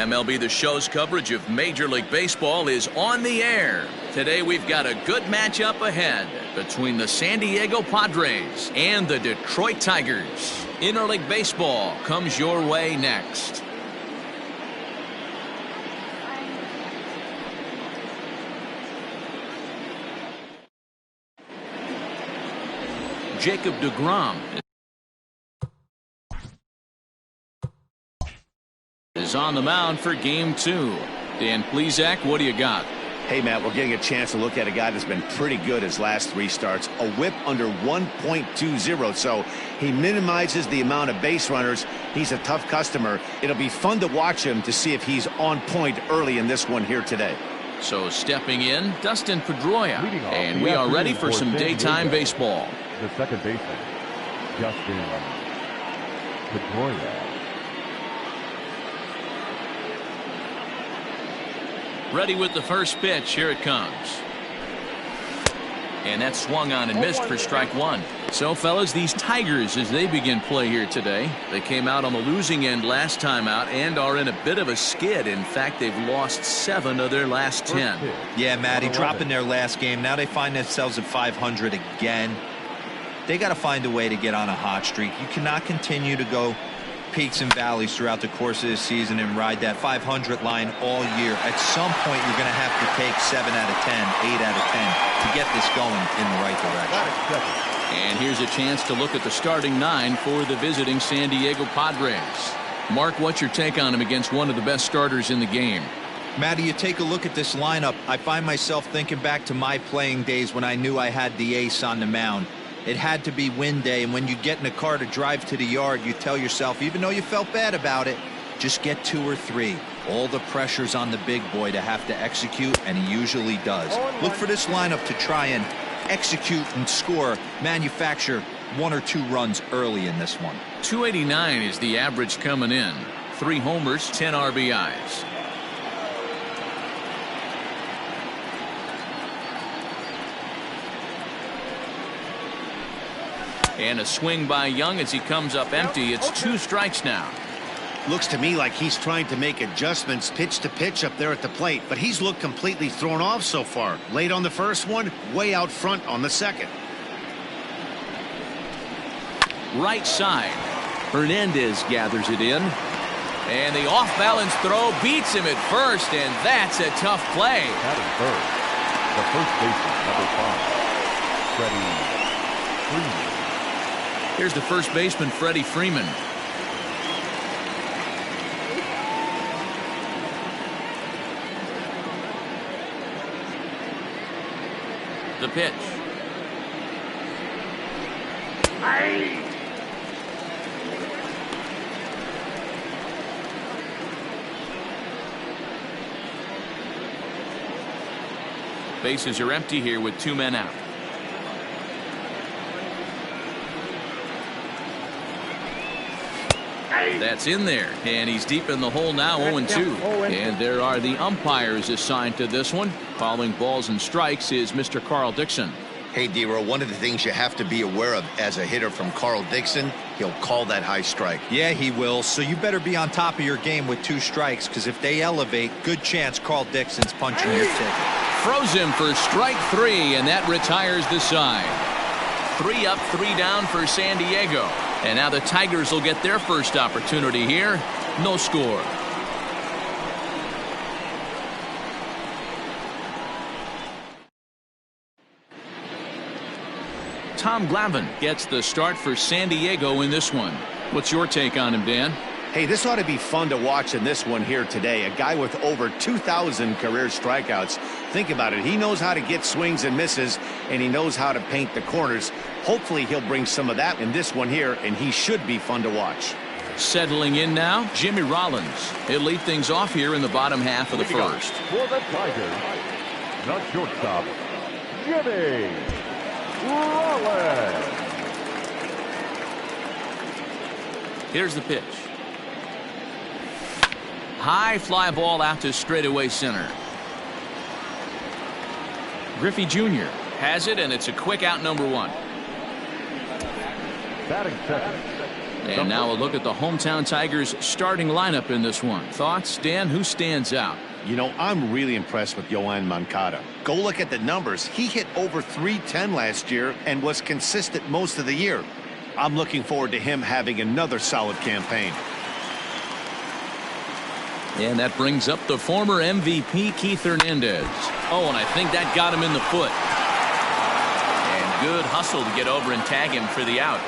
MLB The Show's coverage of Major League Baseball is on the air. Today we've got a good matchup ahead between the San Diego Padres and the Detroit Tigers. Interleague Baseball comes your way next. Jacob deGrom is on the mound for game 2. Dan Plesac, what do you got? Hey, Matt, we're getting a chance to look at a guy that's been pretty good his last 3 starts. A whip under 1.20, so he minimizes the amount of base runners. He's a tough customer. It'll be fun to watch him to see if he's on point early in this one here today. So stepping in, Dustin Pedroia, and we are ready for some daytime baseball. The second baseman, Dustin Pedroia. Ready with the first pitch. Here it comes. And that swung on and missed for strike 1. So, fellas, these Tigers, as they begin play here today, they came out on the losing end last time out and are in a bit of a skid. In fact, they've lost 7 of their last 10. Yeah, Matty, dropping their last game. Now they find themselves at 500 again. They got to find a way to get on a hot streak. You cannot continue to go peaks and valleys throughout the course of the season and ride that 500 line all year. At some point, you're going to have to take 7 out of 10, 8 out of 10 to get this going in the right direction. And here's a chance to look at the starting 9 for the visiting San Diego Padres. Mark, what's your take on him against one of the best starters in the game? Matty, you take a look at this lineup. I find myself thinking back to my playing days when I knew I had the ace on the mound. It had to be win day, and when you get in a car to drive to the yard, you tell yourself, even though you felt bad about it, just get 2 or 3. All the pressure's on the big boy to have to execute, and he usually does. Look for this lineup to try and execute and score, manufacture 1 or 2 runs early in this one. 289 is the average coming in. 3 homers, 10 RBIs. And a swing by Young as he comes up empty. It's 2 strikes now. Looks to me like he's trying to make adjustments pitch to pitch up there at the plate, but he's looked completely thrown off so far. Late on the first one, way out front on the second. Right side. Hernandez gathers it in. And the off-balance throw beats him at first, and that's a tough play. Batting third, the first baseman, number 5, Freddie Freeman. Here's the first baseman, Freddie Freeman. The pitch. Bases are empty here with 2 men out. That's in there, and he's deep in the hole now, 0-2. And there are the umpires assigned to this one. Calling balls and strikes is Mr. Carl Dixon. Hey, D-Row, one of the things you have to be aware of as a hitter from Carl Dixon, he'll call that high strike. Yeah, he will. So you better be on top of your game with 2 strikes, because if they elevate, good chance Carl Dixon's punching your ticket. Froze him for strike 3, and that retires the side. 3 up, 3 down for San Diego. And now the Tigers will get their first opportunity here. No score. Tom Glavine gets the start for San Diego in this one. What's your take on him, Dan? Hey, this ought to be fun to watch in this one here today. A guy with over 2,000 career strikeouts. Think about it. He knows how to get swings and misses, and he knows how to paint the corners. Hopefully, he'll bring some of that in this one here, and he should be fun to watch. Settling in now, Jimmy Rollins. He'll lead things off here in the bottom half of the first. For the Tigers, the shortstop, Jimmy Rollins. Here's the pitch. High fly ball out to straightaway center. Griffey Jr. has it, and it's a quick out, number 1. Batting second, And now a look at the hometown Tigers starting lineup in this one. Thoughts, Dan? Who stands out? You know, I'm really impressed with Yohan Moncada. Go look at the numbers. He hit over .310 last year and was consistent most of the year. I'm looking forward to him having another solid campaign. And that brings up the former MVP, Keith Hernandez. Oh, and I think that got him in the foot. And good hustle to get over and tag him for the out.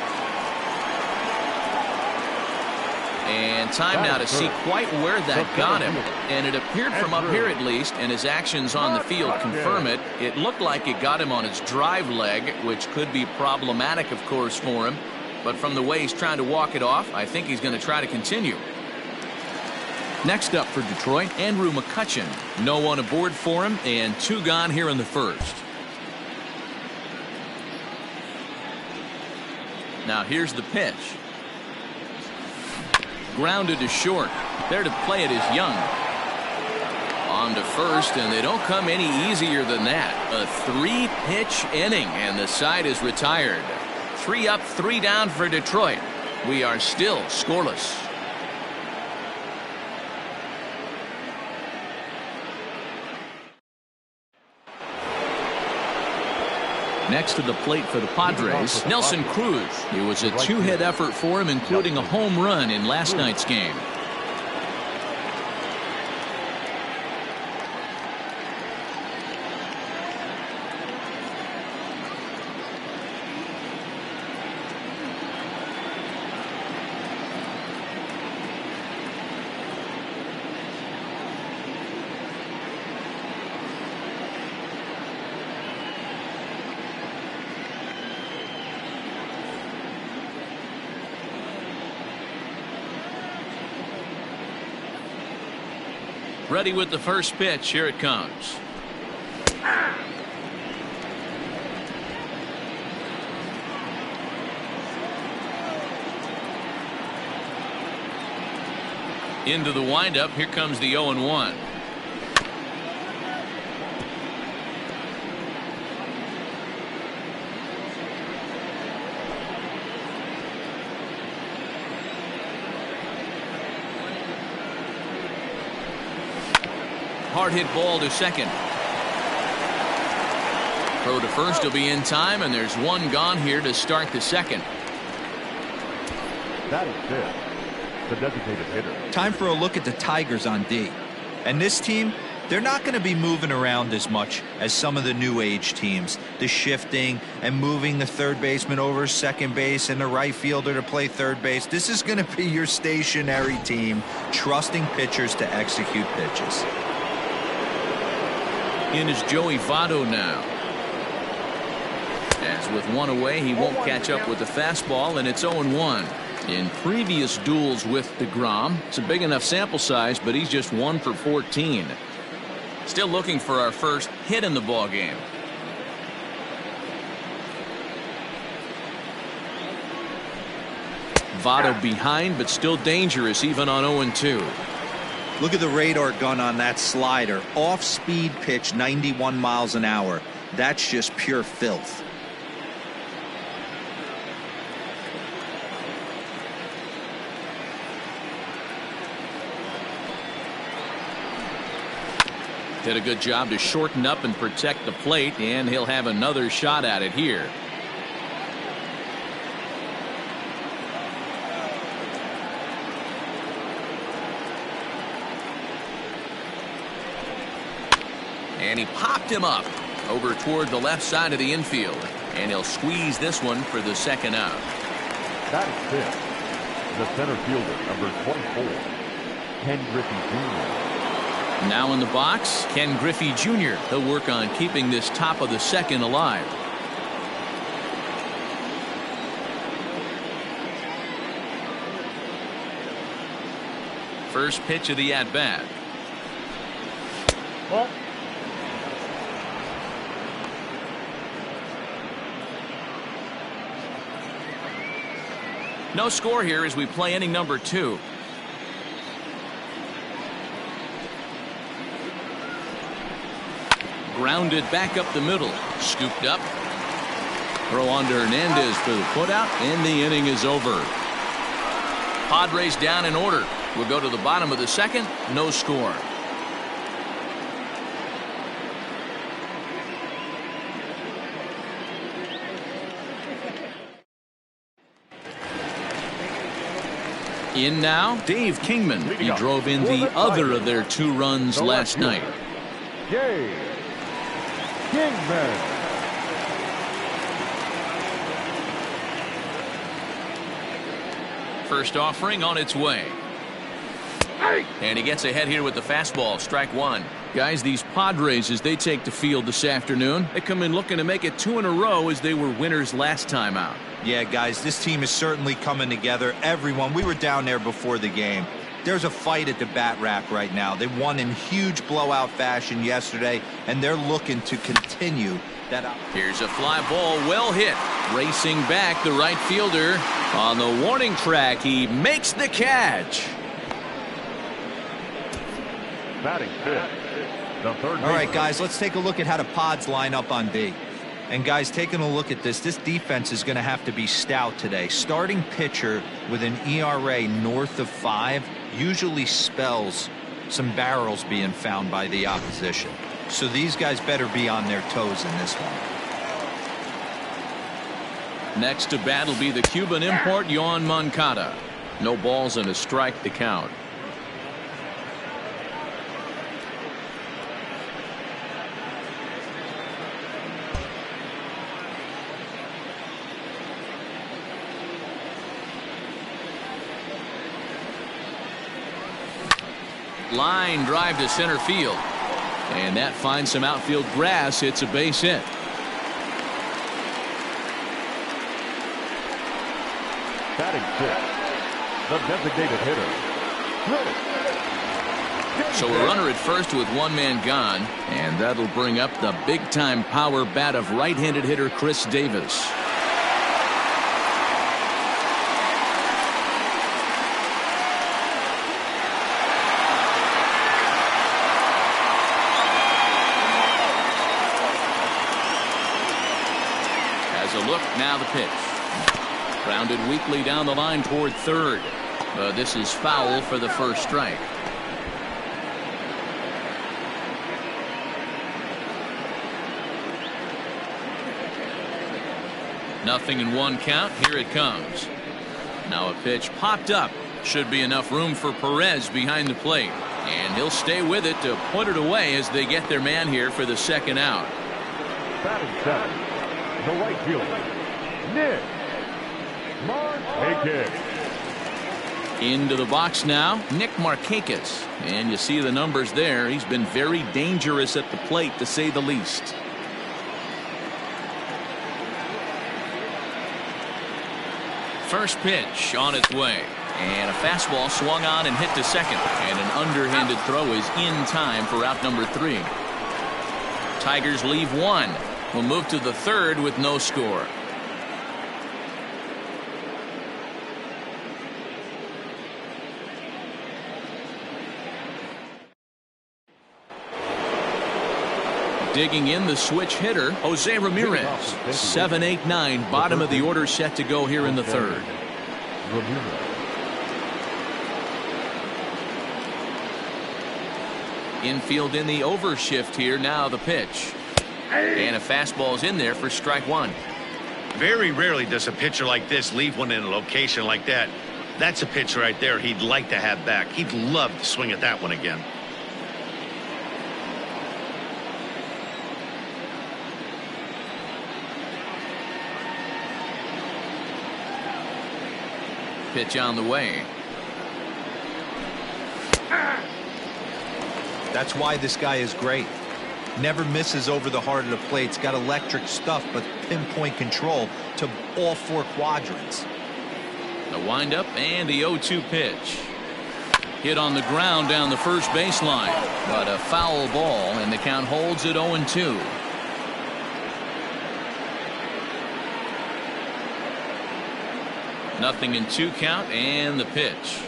And time now to see quite where that got him. And it appeared from up here at least, and his actions on the field confirm it. It looked like it got him on his drive leg, which could be problematic, of course, for him. But from the way he's trying to walk it off, I think he's going to try to continue. Next up for Detroit, Andrew McCutchen. No one aboard for him, and 2 gone here in the first. Now here's the pitch. Grounded to short. There to play it is Young. On to first, and they don't come any easier than that. A 3-pitch inning, and the side is retired. 3 up, 3 down for Detroit. We are still scoreless. Next to the plate for the Padres, Nelson Cruz. It was a 2-hit effort for him, including a home run in last night's game. Ready with the first pitch. Here it comes. Into the windup. Here comes the 0-1. Hard hit ball to second. Throw to first will be in time, and there's 1 gone here to start the second. That is it. The designated hitter. Time for a look at the Tigers on D. And this team, they're not going to be moving around as much as some of the new age teams. The shifting and moving the third baseman over second base and the right fielder to play third base. This is going to be your stationary team, trusting pitchers to execute pitches. In is Joey Votto now. As with 1 away, he won't catch up with the fastball, and it's 0-1. In previous duels with DeGrom, it's a big enough sample size, but he's just 1 for 14. Still looking for our first hit in the ball game. Votto behind, but still dangerous even on 0-2. Look at the radar gun on that slider. Off-speed pitch, 91 miles an hour. That's just pure filth. Did a good job to shorten up and protect the plate, and he'll have another shot at it here. And he popped him up over toward the left side of the infield, and he'll squeeze this one for the second out. That is it. The center fielder, number 24, Ken Griffey Jr. Now in the box, Ken Griffey Jr. He'll work on keeping this top of the second alive. First pitch of the at-bat. Well, no score here as we play inning number 2. Grounded back up the middle. Scooped up. Throw on to Hernandez for the putout, and the inning is over. Padres down in order. We'll go to the bottom of the second. No score. In now, Dave Kingman. He drove in the other of their 2 runs last night. Dave Kingman. First offering on its way. And he gets ahead here with the fastball. Strike 1. Guys, these Padres, as they take the field this afternoon, they come in looking to make it 2 in a row as they were winners last time out. Yeah, guys, this team is certainly coming together. Everyone, we were down there before the game. There's a fight at the bat rack right now. They won in huge blowout fashion yesterday, and they're looking to continue that. Here's a fly ball, well hit. Racing back, the right fielder on the warning track. He makes the catch. Batting fifth, the third. All right, guys, let's take a look at how the Pods line up on D. And guys, taking a look at this defense is going to have to be stout today. Starting pitcher with an ERA north of 5 usually spells some barrels being found by the opposition. So these guys better be on their toes in this one. Next to bat will be the Cuban import, Yoan Moncada. No balls and a strike to count. Line drive to center field. And that finds some outfield grass. It's a base hit. Batting fifth, the designated hitter. So a runner at first with 1 man gone. And that'll bring up the big-time power bat of right-handed hitter Chris Davis. A look, now the pitch. Grounded weakly down the line toward third. This is foul for the first strike. Nothing in 1 count. Here it comes. Now a pitch popped up. Should be enough room for Perez behind the plate. And he'll stay with it to put it away as they get their man here for the second out. Batting seventh, the right fielder, Nick Markakis. Into the box now, Nick Markakis. And you see the numbers there. He's been very dangerous at the plate, to say the least. First pitch on its way. And a fastball swung on and hit to second. And an underhanded throw is in time for out number 3. Tigers leave 1. We'll move to the third with no score. Digging in the switch hitter, Jose Ramirez. 7, 8, 9, bottom of the order set to go here in the third. Infield in the overshift here. Now the pitch. And a fastball's in there for strike 1. Very rarely does a pitcher like this leave one in a location like that. That's a pitch right there he'd like to have back. He'd love to swing at that one again. Pitch on the way. That's why this guy is great. Never misses over the heart of the plate. It's got electric stuff, but pinpoint control to all 4 quadrants. The windup and the 0-2 pitch. Hit on the ground down the first baseline, but a foul ball, and the count holds at 0-2. Nothing in 2 count, and the pitch.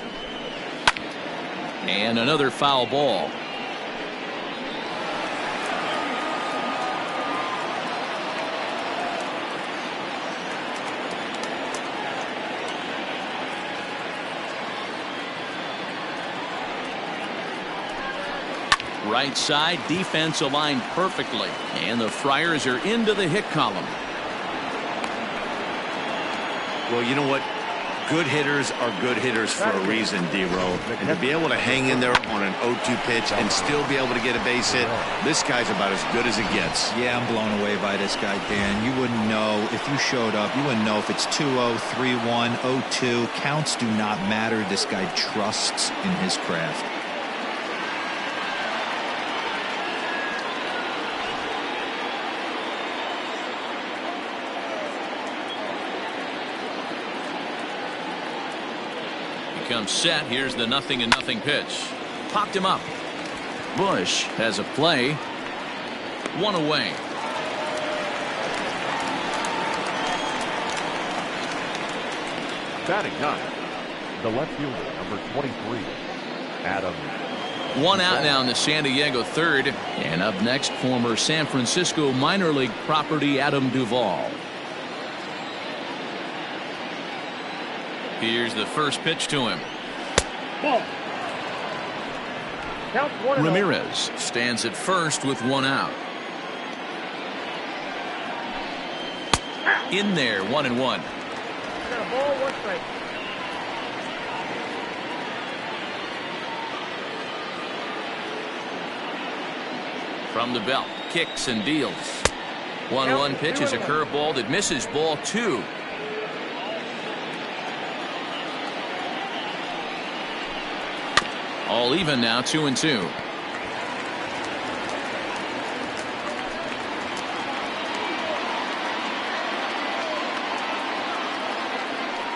And another foul ball. Right side defense aligned perfectly, and the Friars are into the hit column. Well, you know what? Good hitters are good hitters for a reason, D-Row. And to be able to hang in there on an 0-2 pitch and still be able to get a base hit, this guy's about as good as it gets. Yeah, I'm blown away by this guy, Dan. You wouldn't know if you showed up. You wouldn't know if it's 2-0, 3-1, 0-2. Counts do not matter. This guy trusts in his craft. Comes set. Here's the 0-0 pitch. Popped him up. Bush has a play. One away. Batting ninth, the left fielder, number 23, Adam. One out now in the San Diego third. And up next, former San Francisco minor league property Adam Duvall. Here's the first pitch to him. Ball. Ramirez stands at first with one out. In there, 1-1. Got a ball, 1 strike. From the belt, kicks and deals. 1-1 pitch is a curveball that misses, ball 2. All even now, 2-2.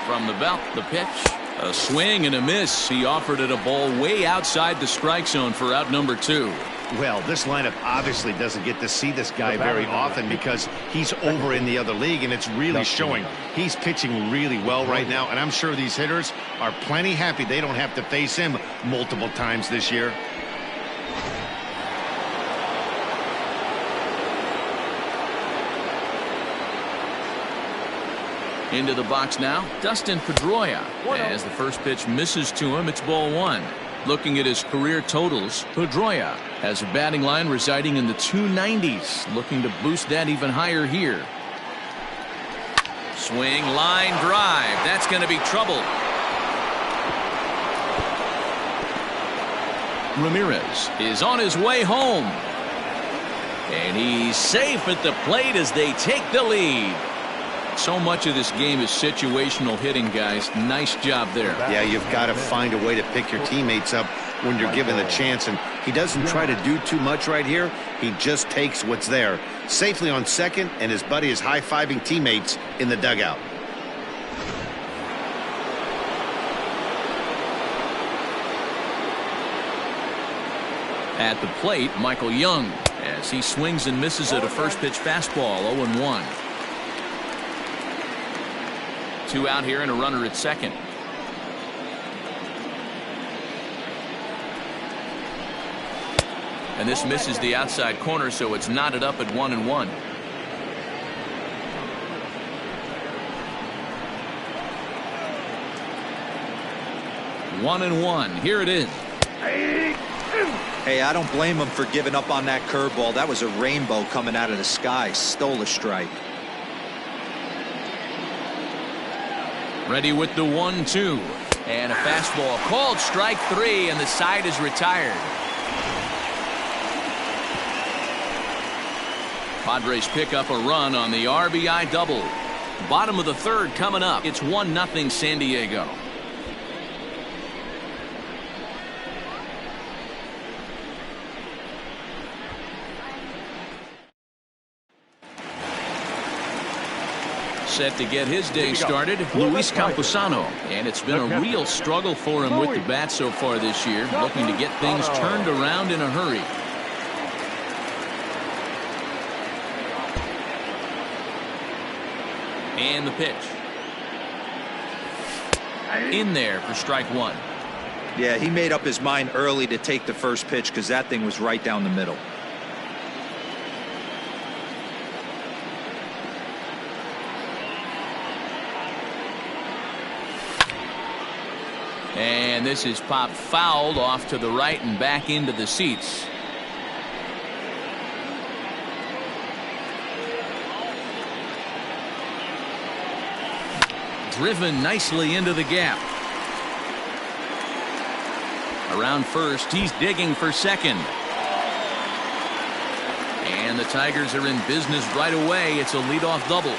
From the belt, the pitch. A swing and a miss. He offered it a ball way outside the strike zone for out number 2. Well, this lineup obviously doesn't get to see this guy very often because he's over in the other league, and it's really showing. He's pitching really well right now, and I'm sure these hitters are plenty happy they don't have to face him multiple times this year. Into the box now, Dustin Pedroia. As the first pitch misses to him, it's ball 1. Looking at his career totals, Pedroia has a batting line residing in the 290s, looking to boost that even higher here. Swing, line drive. That's going to be trouble. Ramirez is on his way home. And he's safe at the plate as they take the lead. So much of this game is situational hitting, guys. Nice job there. Yeah, you've got to find a way to pick your teammates up when you're given the chance, and he doesn't try to do too much right here. He just takes what's there. Safely on second, and his buddy is high-fiving teammates in the dugout. At the plate, Michael Young, as he swings and misses at a first pitch fastball, 0-1. 2 out here and a runner at second. And this misses the outside corner, so it's knotted up at 1-1. One and one. Here it is. Hey, I don't blame him for giving up on that curveball. That was a rainbow coming out of the sky. Stole a strike. Ready with the 1-2. And a fastball called strike 3, and the side is retired. Padres pick up a run on the RBI double. Bottom of the third coming up. It's 1-0 San Diego. Set to get his day started, Luis Camposano, and it's been a real struggle for him with the bat so far this year, looking to get things turned around in a hurry. And the pitch. In there for strike 1. Yeah, he made up his mind early to take the first pitch because that thing was right down the middle. And this is popped fouled off to the right and back into the seats. driven nicely into the gap. Around first, he's digging for second. And the Tigers are in business right away. It's a leadoff double.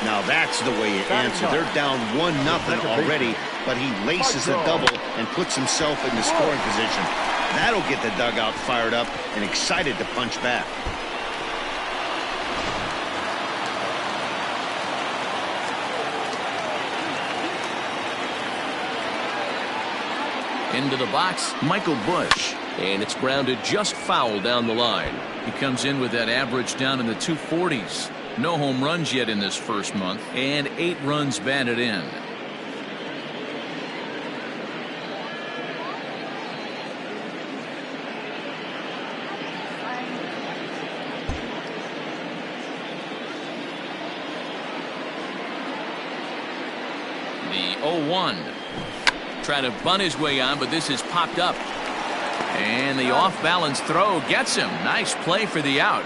Now that's the way you answer. They're down 1-0 already, but he laces the double and puts himself in the scoring position. That'll get the dugout fired up and excited to punch back. Into the box, Michael Bush. And it's grounded just foul down the line. He comes in with that average down in the 240s. No home runs yet in this first month, and 8 runs batted in. The 0-1. Trying to bunt his way on, but this is popped up. And the off-balance throw gets him. Nice play for the out.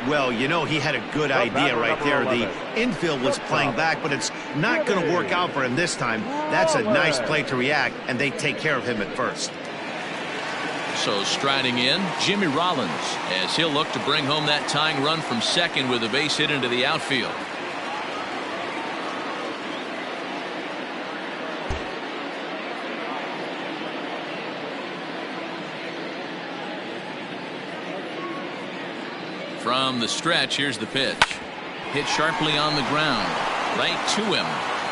Well, you know, he had a good idea right there. The infield was playing back, but it's not going to work out for him this time. That's a nice play to react, and they take care of him at first. So striding in, Jimmy Rollins, as he'll look to bring home that tying run from second with a base hit into the outfield. From the stretch, here's the pitch. Hit sharply on the ground. Right to him.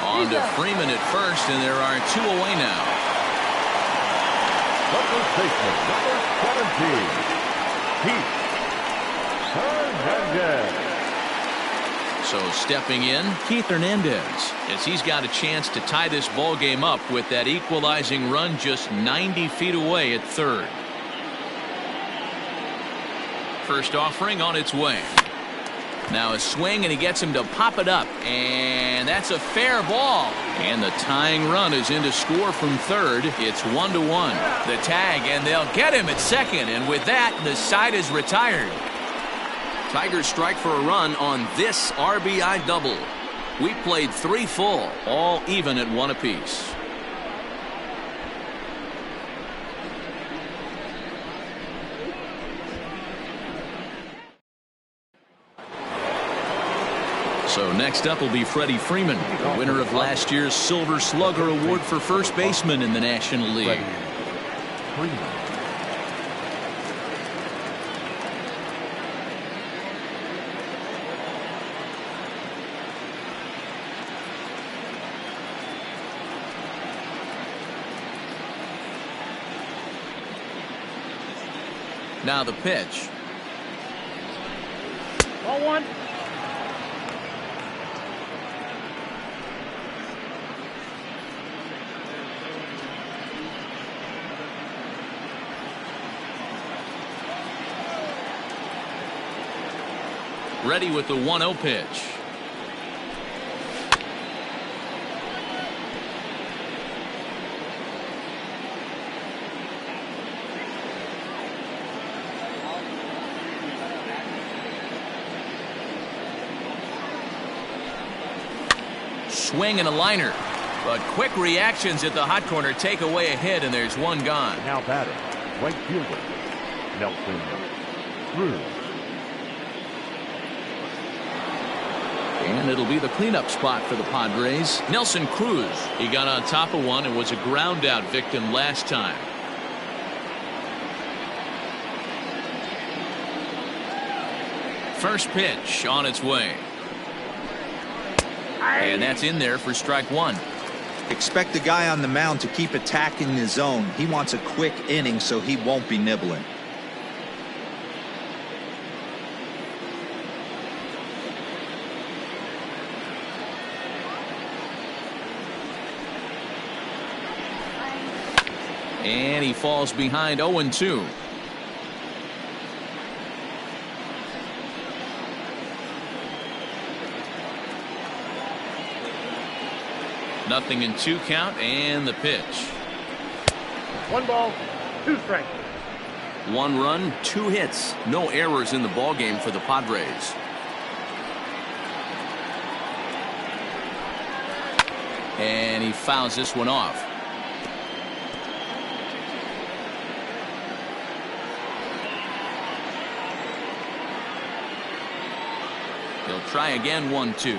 On to Freeman at first, and there are 2 away now. First baseman, number 17, Keith Hernandez. So stepping in, Keith Hernandez, as he's got a chance to tie this ball game up with that equalizing run just 90 feet away at third. First offering on its way. Now a swing, and he gets him to pop it up, and that's a fair ball. And the tying run is in to score from third. It's 1-1. The tag, and they'll get him at second, and with that, the side is retired. Tigers strike for a run on this RBI double. We played 3 full, all even at 1 apiece. So next up will be Freddie Freeman, the winner of last year's Silver Slugger Award for first baseman in the National League. Now the pitch. 0-1. Ready with the 1-0 pitch. Swing and a liner. But quick reactions at the hot corner take away a hit, and there's one gone. Now batter, right fielder, Nelson Cruz. And it'll be the cleanup spot for the Padres. Nelson Cruz. He got on top of one and was a ground out victim last time. First pitch on its way. And that's in there for strike 1. Expect the guy on the mound to keep attacking the zone. He wants a quick inning, so he won't be nibbling. And he falls behind 0-2. Nothing in 2 count, and the pitch. 1 ball, 2 strikes. 1 run, 2 hits. No errors in the ballgame for the Padres. And he fouls this one off. He'll try again, 1-2.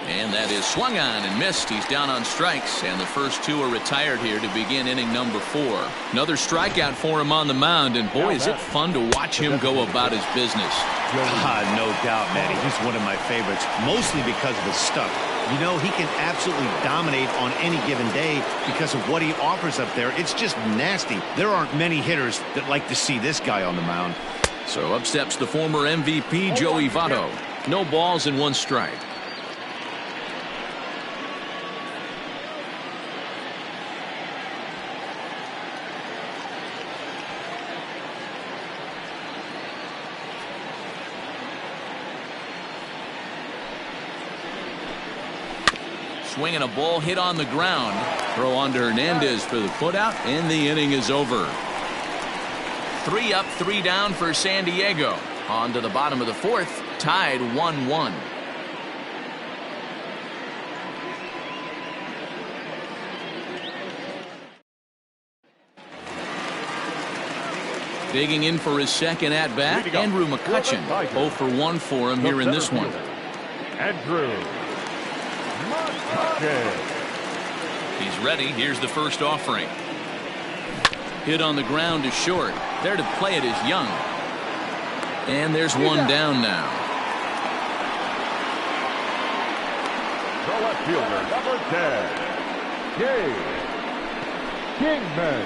And that is swung on and missed. He's down on strikes, and the first two are retired here to begin inning number 4. Another strikeout for him on the mound, and boy, is it fun to watch him go about his business. No doubt, Matty. He's one of my favorites, mostly because of his stuff. You know, he can absolutely dominate on any given day because of what he offers up there. It's just nasty. There aren't many hitters that like to see this guy on the mound. So up steps the former MVP, Joey Votto. No balls and 1 strike. Swinging a ball hit on the ground. Throw on to Hernandez for the putout, and the inning is over. 3 up, 3 down for San Diego. On to the bottom of the 4th, tied 1-1. Digging in for his second at-bat, Andrew McCutchen. 0 for 1 for him here in this one. Andrew. He's ready. Here's the first offering. Hit on the ground is short. There to play it is Young. And there's one down now. The left fielder, number 10, Dave Kingman.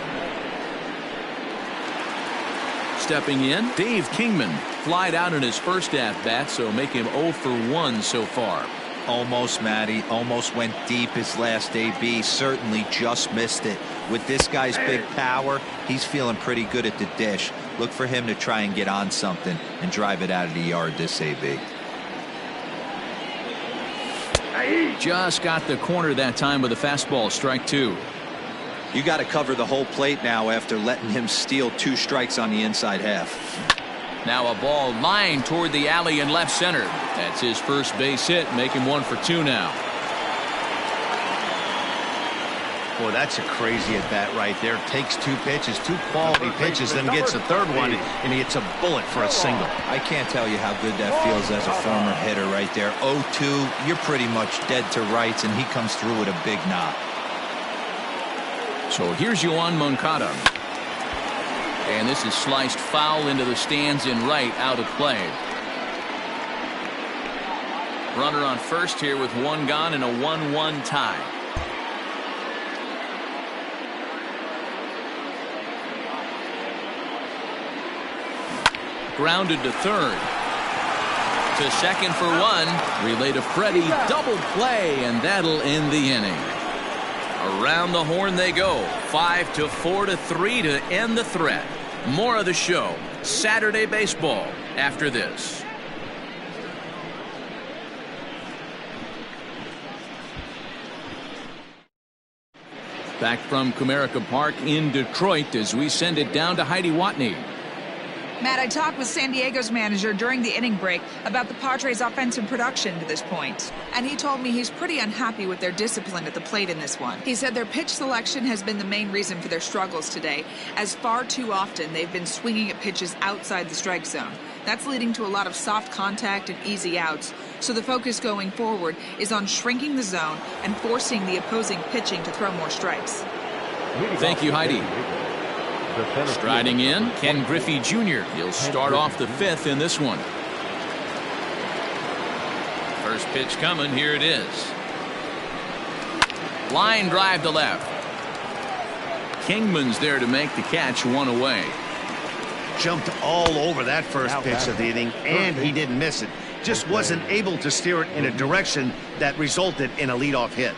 Stepping in, Dave Kingman. Flied out in his first at-bat, so make him 0 for 1 so far. Almost, Matty. Almost went deep his last AB. Certainly just missed it. With this guy's big power, he's feeling pretty good at the dish. Look for him to try and get on something and drive it out of the yard this AB. Just got the corner that time with a fastball, strike 2. You got to cover the whole plate now after letting him steal 2 strikes on the inside half. Now a ball lined toward the alley in left center. That's his first base hit, making 1 for 2 now. Boy, that's a crazy at bat right there. Takes 2 pitches, 2 quality pitches, then gets a third one, and he hits a bullet for a single. I can't tell you how good that feels as a former hitter right there. 0-2, you're pretty much dead to rights, and he comes through with a big knock. So here's Yoan Moncada. And this is sliced foul into the stands in right, out of play. Runner on first here with 1 gone and a 1-1 tie. Grounded to third. To second for 1. Relay to Freddie. Double play, and that'll end the inning. Around the horn they go. 5-4-3 to end the threat. More of the show. Saturday baseball after this. Back from Comerica Park in Detroit as we send it down to Heidi Watney. Matt, I talked with San Diego's manager during the inning break about the Padres' offensive production to this point. And he told me he's pretty unhappy with their discipline at the plate in this one. He said their pitch selection has been the main reason for their struggles today, as far too often they've been swinging at pitches outside the strike zone. That's leading to a lot of soft contact and easy outs. So the focus going forward is on shrinking the zone and forcing the opposing pitching to throw more strikes. Thank you, Heidi. Striding in, Ken Griffey Jr. He'll start off the 5th in this one. First pitch coming. Here it is. Line drive to left. Kingman's there to make the catch, 1 away. Jumped all over that first pitch of the inning, and he didn't miss it. Just wasn't able to steer it in a direction that resulted in a leadoff hit.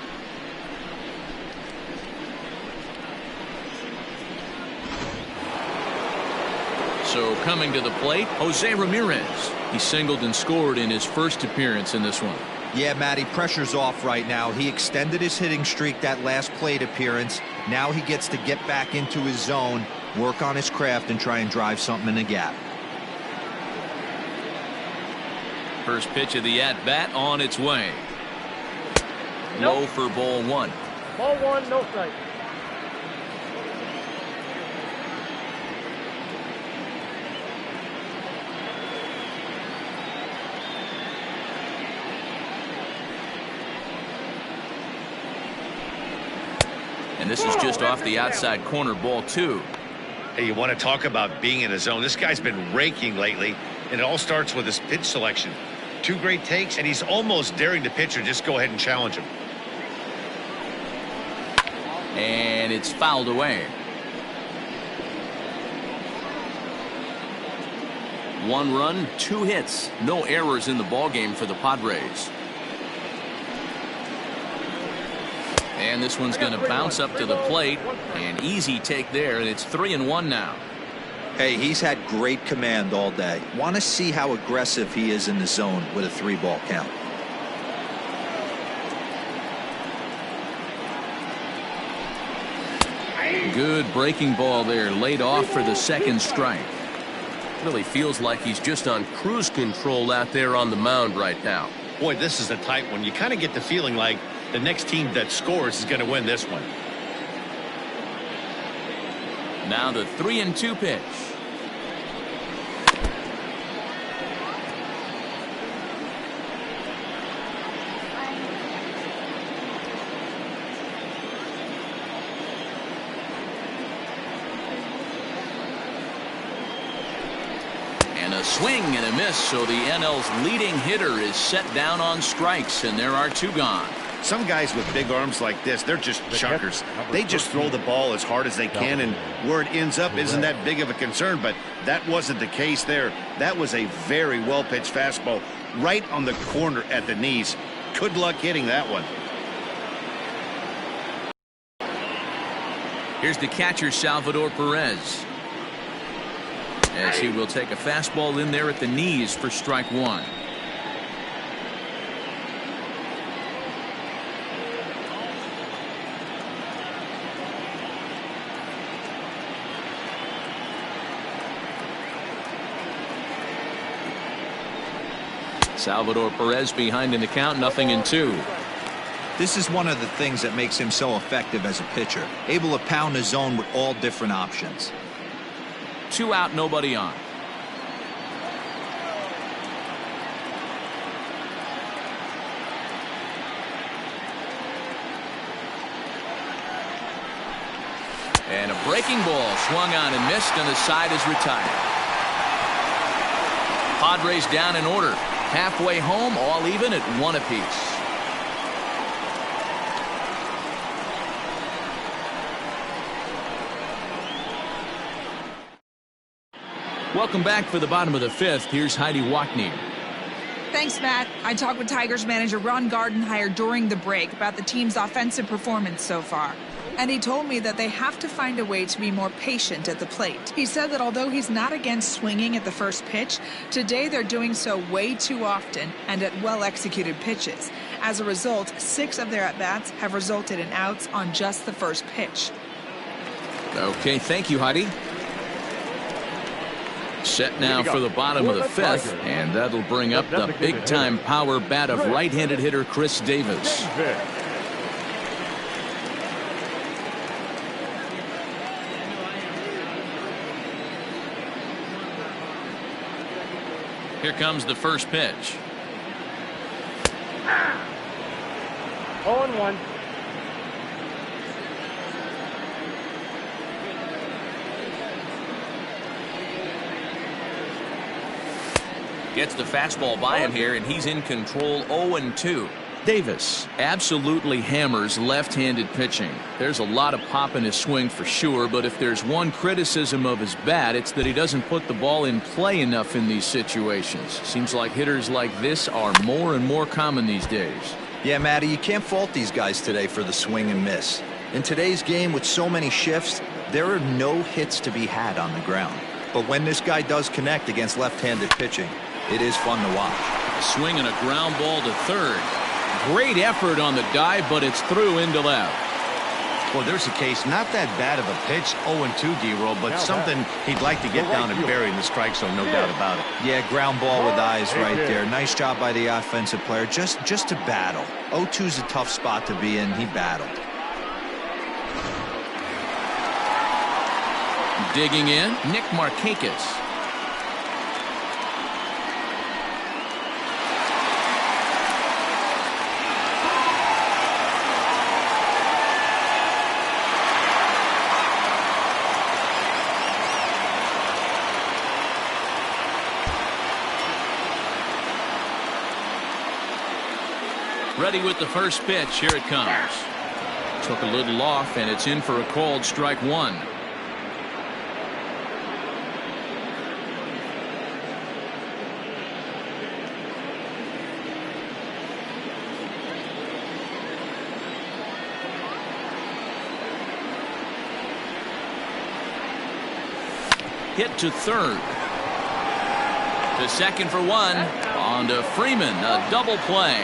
So coming to the plate, Jose Ramirez. He singled and scored in his first appearance in this one. Yeah, Matty, pressure's off right now. He extended his hitting streak that last plate appearance. Now he gets to get back into his zone, work on his craft, and try and drive something in the gap. First pitch of the at-bat on its way. Low for ball one. Ball one, no strike. And this is just off the outside corner, ball two. Hey, you want to talk about being in a zone? This guy's been raking lately, and it all starts with his pitch selection. 2 great takes, and he's almost daring the pitcher just go ahead and challenge him. And it's fouled away. 1 run, 2 hits. No errors in the ballgame for the Padres. And this one's going to bounce up to the plate. An easy take there, and it's 3-1 now. Hey, he's had great command all day. Want to see how aggressive he is in the zone with a 3-ball count. Good breaking ball there, laid off for the second strike. Really feels like he's just on cruise control out there on the mound right now. Boy, this is a tight one. You kind of get the feeling like the next team that scores is going to win this one. Now the 3-2 pitch. And a swing and a miss, so the NL's leading hitter is set down on strikes, and there are 2 gone. Some guys with big arms like this, they're just chunkers. They just throw the ball as hard as they can, and where it ends up isn't that big of a concern, but that wasn't the case there. That was a very well-pitched fastball right on the corner at the knees. Good luck hitting that one. Here's the catcher, Salvador Perez, as he will take a fastball in there at the knees for strike 1. Salvador Perez behind in the count, 0-2. This is one of the things that makes him so effective as a pitcher, able to pound the zone with all different options. 2 out, nobody on. And a breaking ball swung on and missed, and the side is retired. Padres down in order. Halfway home, all even at 1 apiece. Welcome back for the bottom of the 5th. Here's Heidi Wackney. Thanks, Matt. I talked with Tigers manager Ron Gardenhire during the break about the team's offensive performance so far. And he told me that they have to find a way to be more patient at the plate. He said that although he's not against swinging at the first pitch, today they're doing so way too often and at well-executed pitches. As a result, 6 of their at-bats have resulted in outs on just the first pitch. Okay, thank you, Heidi. Set now for the bottom of the 5th, and that'll bring up the big-time power bat of right-handed hitter Chris Davis. Here comes the first pitch. 0-1. Gets the fastball by him here, and he's in control. 0-2. Davis absolutely hammers left-handed pitching. There's a lot of pop in his swing for sure, but if there's one criticism of his bat, it's that he doesn't put the ball in play enough in these situations. Seems like hitters like this are more and more common these days. Yeah, Matty, you can't fault these guys today for the swing and miss. In today's game with so many shifts, there are no hits to be had on the ground. But when this guy does connect against left-handed pitching, it is fun to watch. A swing and a ground ball to third. Great effort on the dive, but it's through into left. Well, there's a case, not that bad of a pitch, 0-2, D-roll, but something he'd like to get down and bury in the strike zone, no doubt about it. Yeah, ground ball with eyes right there. Nice job by the offensive player, just to battle. 0-2's a tough spot to be in. He battled. Digging in, Nick Markakis. Ready with the first pitch. Here it comes. Took a little off, and it's in for a called strike one. Hit to third. To second for one. On to Freeman. A double play.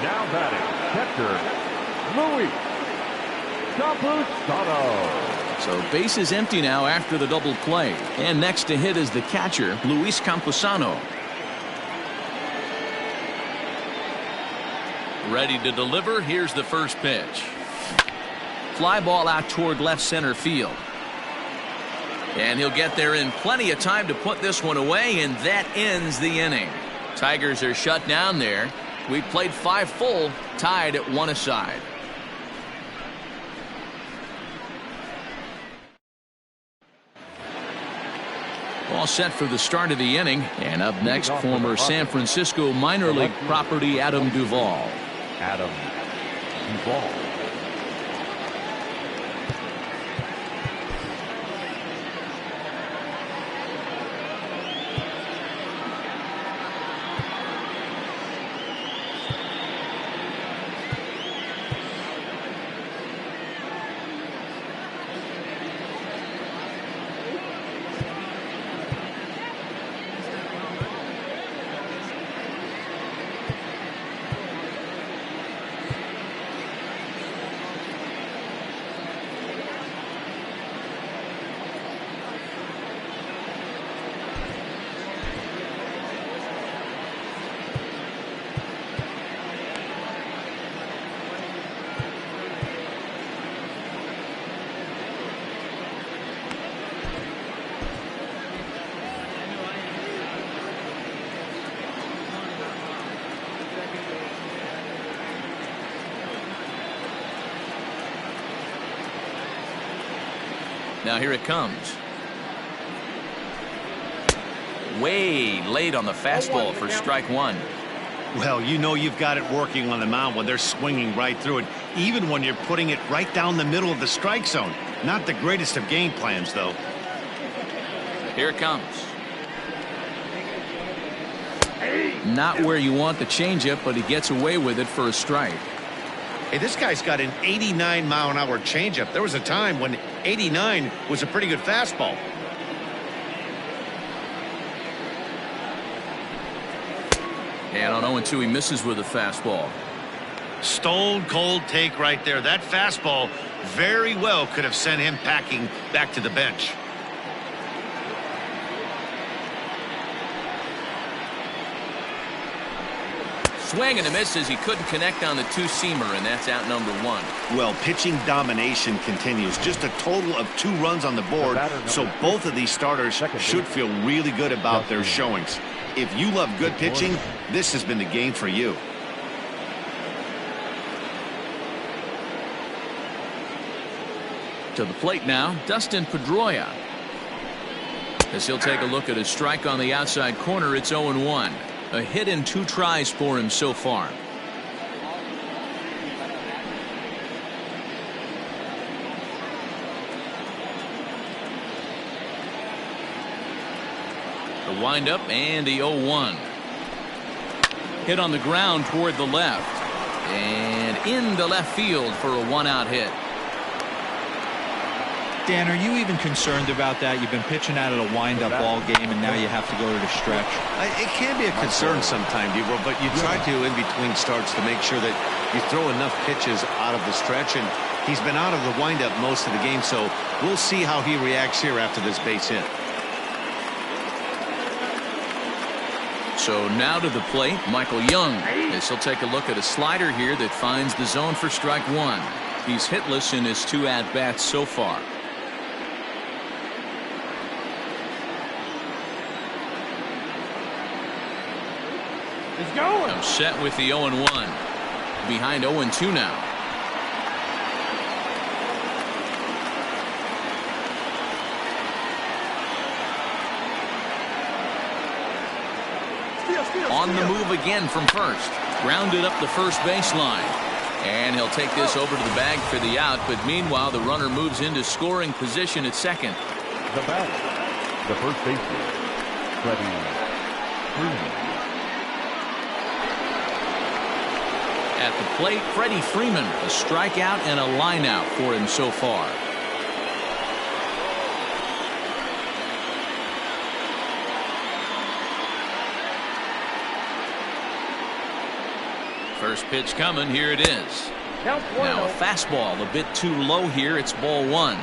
Now batting, catcher, Luis Campusano. So base is empty now after the double play. And next to hit is the catcher, Luis Campusano. Ready to deliver. Here's the first pitch. Fly ball out toward left center field. And he'll get there in plenty of time to put this one away, and that ends the inning. Tigers are shut down there. We played 5 full, tied at 1 aside. All set for the start of the inning. And up next, former San Francisco minor league property Adam Duvall. Adam Duvall. Now here it comes. Way late on the fastball for strike one. Well, you know you've got it working on the mound when they're swinging right through it, even when you're putting it right down the middle of the strike zone. Not the greatest of game plans, though. Here it comes. Not where you want the changeup, but he gets away with it for a strike. Hey, this guy's got an 89-mile-an-hour changeup. There was a time when 89 was a pretty good fastball. And on 0-2, he misses with a fastball. Stone cold take right there. That fastball very well could have sent him packing back to the bench. Swing and a miss as he couldn't connect on the two-seamer, and that's out number one. Well, pitching domination continues. Just a total of 2 runs on the board, so both of these starters should feel really good about their showings. If you love good pitching, this has been the game for you. To the plate now, Dustin Pedroia. As he'll take a look at his strike on the outside corner, it's 0-1. A hit in 2 tries for him so far. The windup and the 0-1. Hit on the ground toward the left. And into left field for a 1-out hit. Dan, are you even concerned about that? You've been pitching out of a wind-up ball game, and now you have to go to the stretch. It can be a concern sometimes, but you try to, in between starts, to make sure that You throw enough pitches out of the stretch, and he's been out of the windup most of the game, so we'll see how he reacts here after this base hit. So now to the plate, Michael Young. This will take a look at a slider here that finds the zone for strike one. He's hitless in his 2 at-bats so far. He's going. I'm set with the 0-1. Behind 0-2 now. On the move again from first. Grounded up the first baseline. And he'll take this over to the bag for the out, but meanwhile the runner moves into scoring position at second. The batter, the first baseman, Freddie Freeman. At the plate, Freddie Freeman, a strikeout and a lineout for him so far. First pitch coming, here it is. Now a fastball a bit too low here, it's ball one.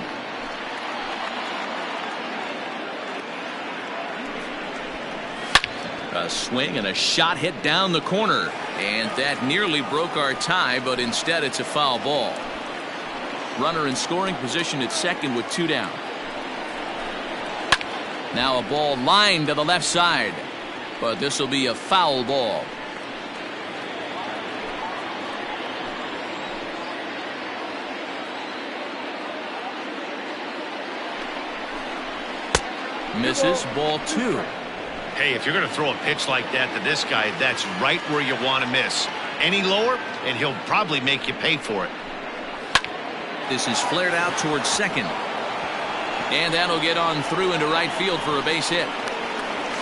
A swing and a shot hit down the corner, and that nearly broke our tie, but instead it's a foul ball. Runner in scoring position at second with 2 down. Now a ball lined to the left side, but this will be a foul ball. Misses, ball 2. Hey, if you're going to throw a pitch like that to this guy, that's right where you want to miss. Any lower, and he'll probably make you pay for it. This is flared out towards second. And that'll get on through into right field for a base hit.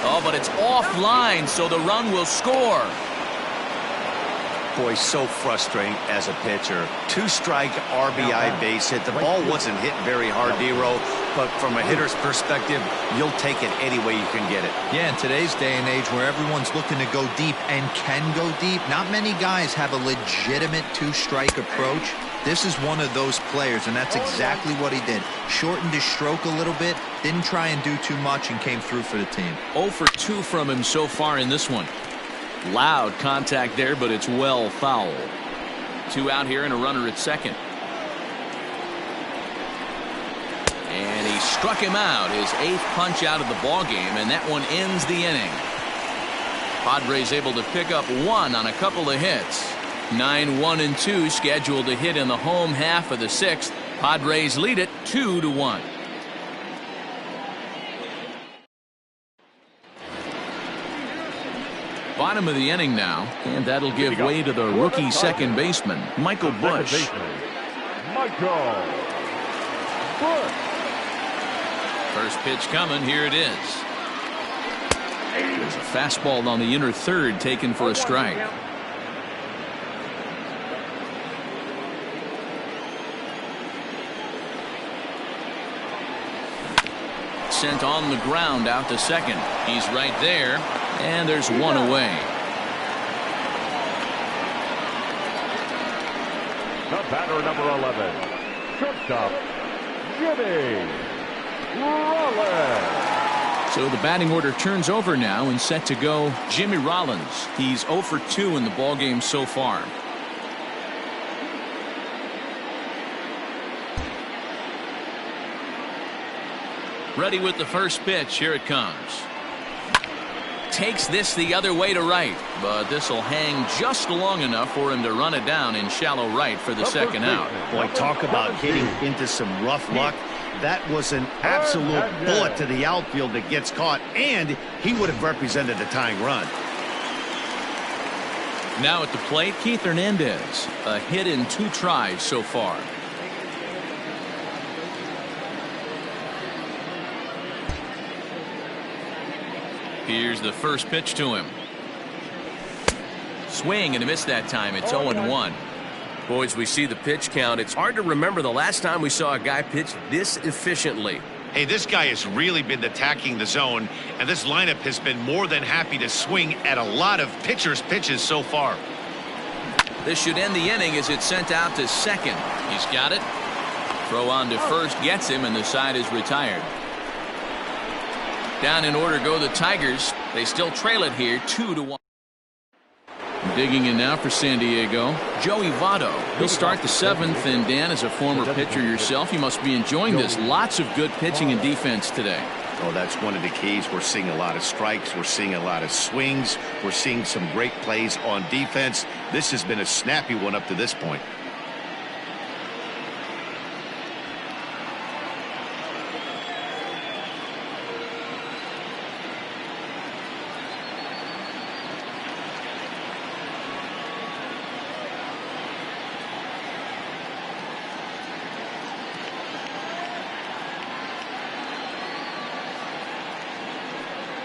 Oh, but it's offline, so the run will score. Boy, so frustrating as a pitcher. 2-strike RBI base hit. The ball wasn't hit very hard, Dero, but from a hitter's perspective, you'll take it any way you can get it. Yeah, in today's day and age where everyone's looking to go deep and can go deep, not many guys have a legitimate 2-strike approach. This is one of those players, and that's exactly what he did. Shortened his stroke a little bit, didn't try and do too much, and came through for the team. 0 for 2 from him so far in this one. Loud contact there, but it's well foul. 2 out here and a runner at second. And he struck him out, his 8th punch out of the ball game, and that one ends the inning. Padres able to pick up 1 on a couple of hits. 9-1-2 scheduled to hit in the home half of the 6th. Padres lead it 2-1. Bottom of the inning now, and that'll give way to the rookie second baseman, Michael Busch. Michael Busch. First pitch coming, here it is. There's a fastball on the inner third taken for a strike. Sent on the ground out to second. He's right there, and there's 1 away. The batter, number 11, shortstop, Jimmy Rollins. So the batting order turns over now and set to go Jimmy Rollins. He's 0 for 2 in the ballgame so far. Ready with the first pitch. Here it comes. Takes this the other way to right, but this will hang just long enough for him to run it down in shallow right for the second out. Boy, talk about hitting into some rough luck. That was an absolute bullet to the outfield that gets caught, and he would have represented the tying run. Now at the plate, Keith Hernandez. A hit in 2 tries so far. Here's the first pitch to him. Swing and a miss that time. It's 0-1. Boys, we see the pitch count. It's hard to remember the last time we saw a guy pitch this efficiently. Hey, this guy has really been attacking the zone, and this lineup has been more than happy to swing at a lot of pitchers' pitches so far. This should end the inning as it's sent out to second. He's got it. Throw on to first gets him, and the side is retired. Down in order go the Tigers. They still trail it here 2-1. Digging in now for San Diego, Joey Votto. He'll start the seventh, and Dan, as a former pitcher yourself, you must be enjoying this. Lots of good pitching and defense today. Oh, that's one of the keys. We're seeing a lot of strikes. We're seeing a lot of swings. We're seeing some great plays on defense. This has been a snappy one up to this point.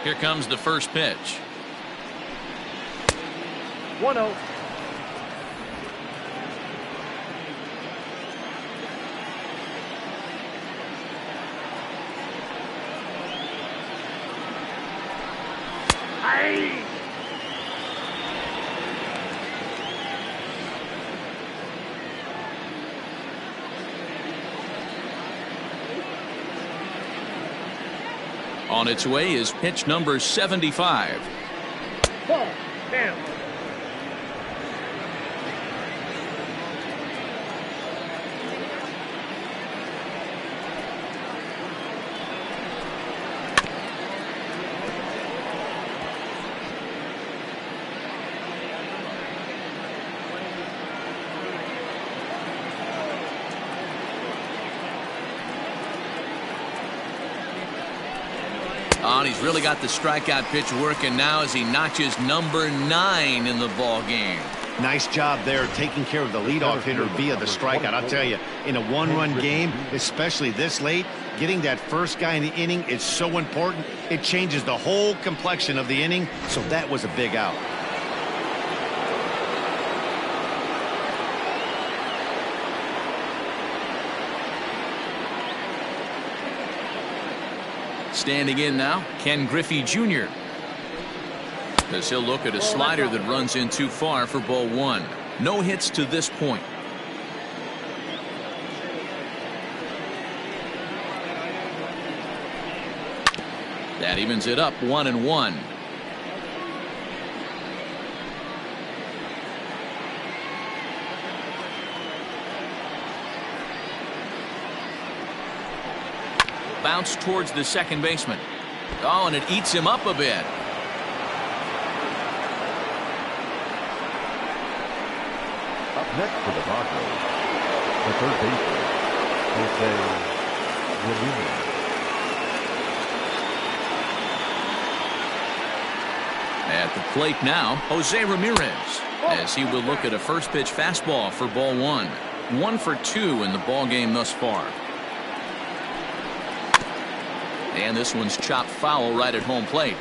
Here comes the first pitch. 1-0. On its way is pitch number 75. Ball. Down. Oh, and he's really got the strikeout pitch working now as he notches number 9 in the ball game. Nice job there taking care of the leadoff hitter via the strikeout. I'll tell you, in a one-run game, especially this late, getting that first guy in the inning is so important. It changes the whole complexion of the inning, so that was a big out. Standing in now, Ken Griffey Jr. As he'll look at a slider that runs in too far for ball 1. No hits to this point. That evens it up 1-1. Bounce towards the second baseman. Oh, and it eats him up a bit. Up next for the Broncos, the third baseman, Jose Ramirez. At the plate now, Jose Ramirez, as he will look at a first pitch fastball for ball 1. 1 for 2 in the ball game thus far. And this one's chopped foul right at home plate.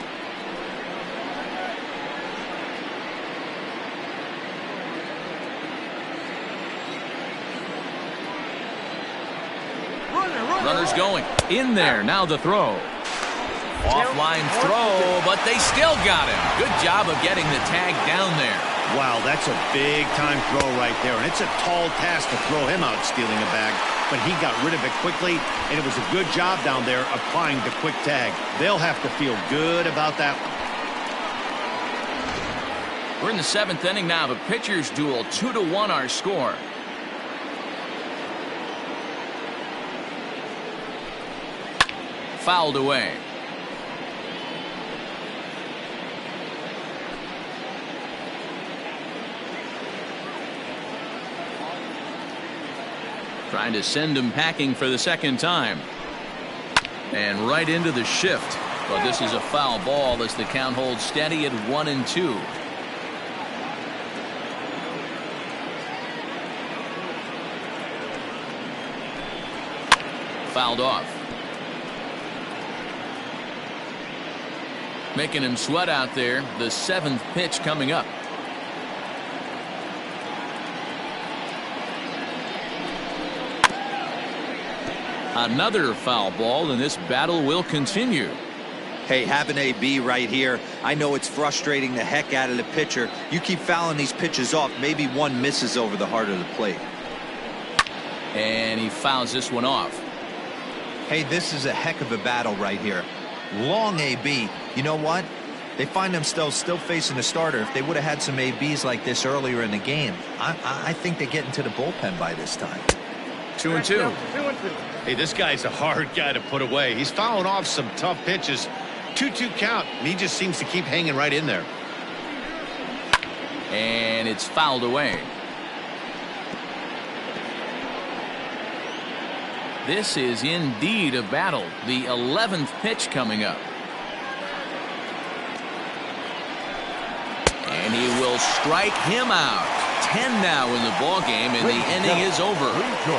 Runners going. In there. Now the throw. Offline throw, but they still got him. Good job of getting the tag down there. Wow, that's a big-time throw right there, and it's a tall task to throw him out stealing a bag, but he got rid of it quickly, and it was a good job down there applying the quick tag. They'll have to feel good about that one. We're in the 7th inning now of a pitcher's duel. 2-1 our score. Fouled away. Trying to send him packing for the second time. And right into the shift. But this is a foul ball as the count holds steady at 1-2. Fouled off. Making him sweat out there. The 7th pitch coming up. Another foul ball, and this battle will continue. Hey, having AB right here, I know it's frustrating the heck out of the pitcher. You keep fouling these pitches off, maybe one misses over the heart of the plate. And he fouls this one off. Hey, this is a heck of a battle right here. Long AB. You know what? They find themselves still facing the starter. If they would have had some ABs like this earlier in the game, I think they get into the bullpen by this time. 2-2. Hey, this guy's a hard guy to put away. He's fouling off some tough pitches. 2-2 count. He just seems to keep hanging right in there. And it's fouled away. This is indeed a battle. The 11th pitch coming up. And he will strike him out. 10 now in the ball game, and the inning is over.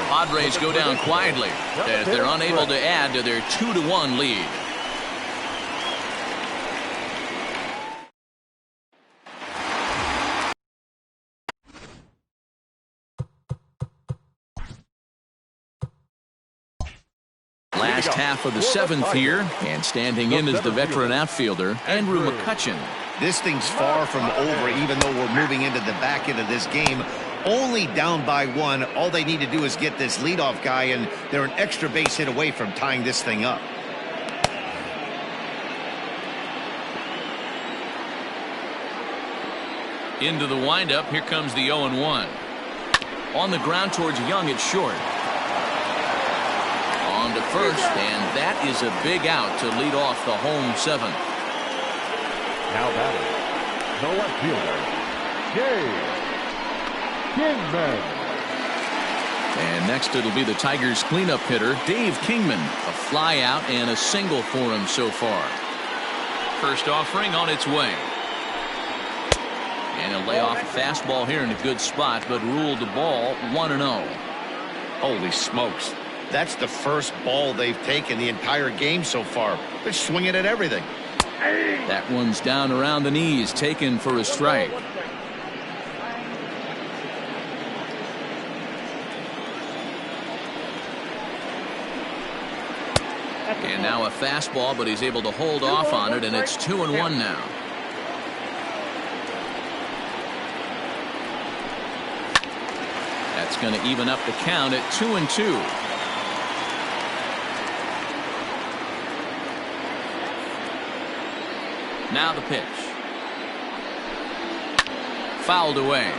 Padres go down quietly as they're unable to add to their 2-1 lead. Last half of the 7th here, and standing in is the veteran outfielder, Andrew McCutchen. This thing's far from over, even though we're moving into the back end of this game. Only down by 1. All they need to do is get this leadoff guy, and they're an extra base hit away from tying this thing up. Into the windup, here comes the 0-1. On the ground towards Young at short. On to first, and that is a big out to lead off the home 7th. Now batting, the left fielder, Kingman. And next it'll be the Tigers cleanup hitter, Dave Kingman. A fly out and a single for him so far. First offering on its way. And he'll lay off a fastball here in a good spot, but ruled the ball 1-0. Holy smokes. That's the first ball they've taken the entire game so far. They're swinging at everything. That one's down around the knees, taken for a strike. And now a fastball, but he's able to hold off on it, and it's 2-1 now. That's going to even up the count at 2-2. Now the pitch. Fouled away.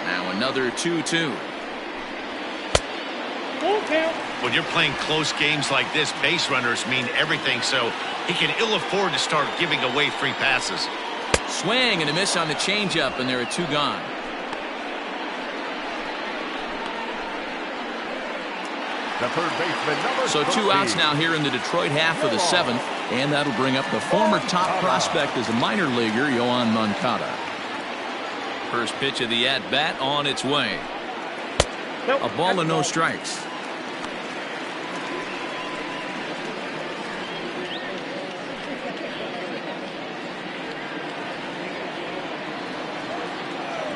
Now another 2-2. When you're playing close games like this, base runners mean everything, so he can ill afford to start giving away free passes. Swing and a miss on the changeup, and there are 2 gone. The third baseman, number So 2 outs now here in the Detroit half of the 7th, and that'll bring up the former top prospect as a minor leaguer, Yoan Moncada. First pitch of the at-bat on its way. A ball and no strikes.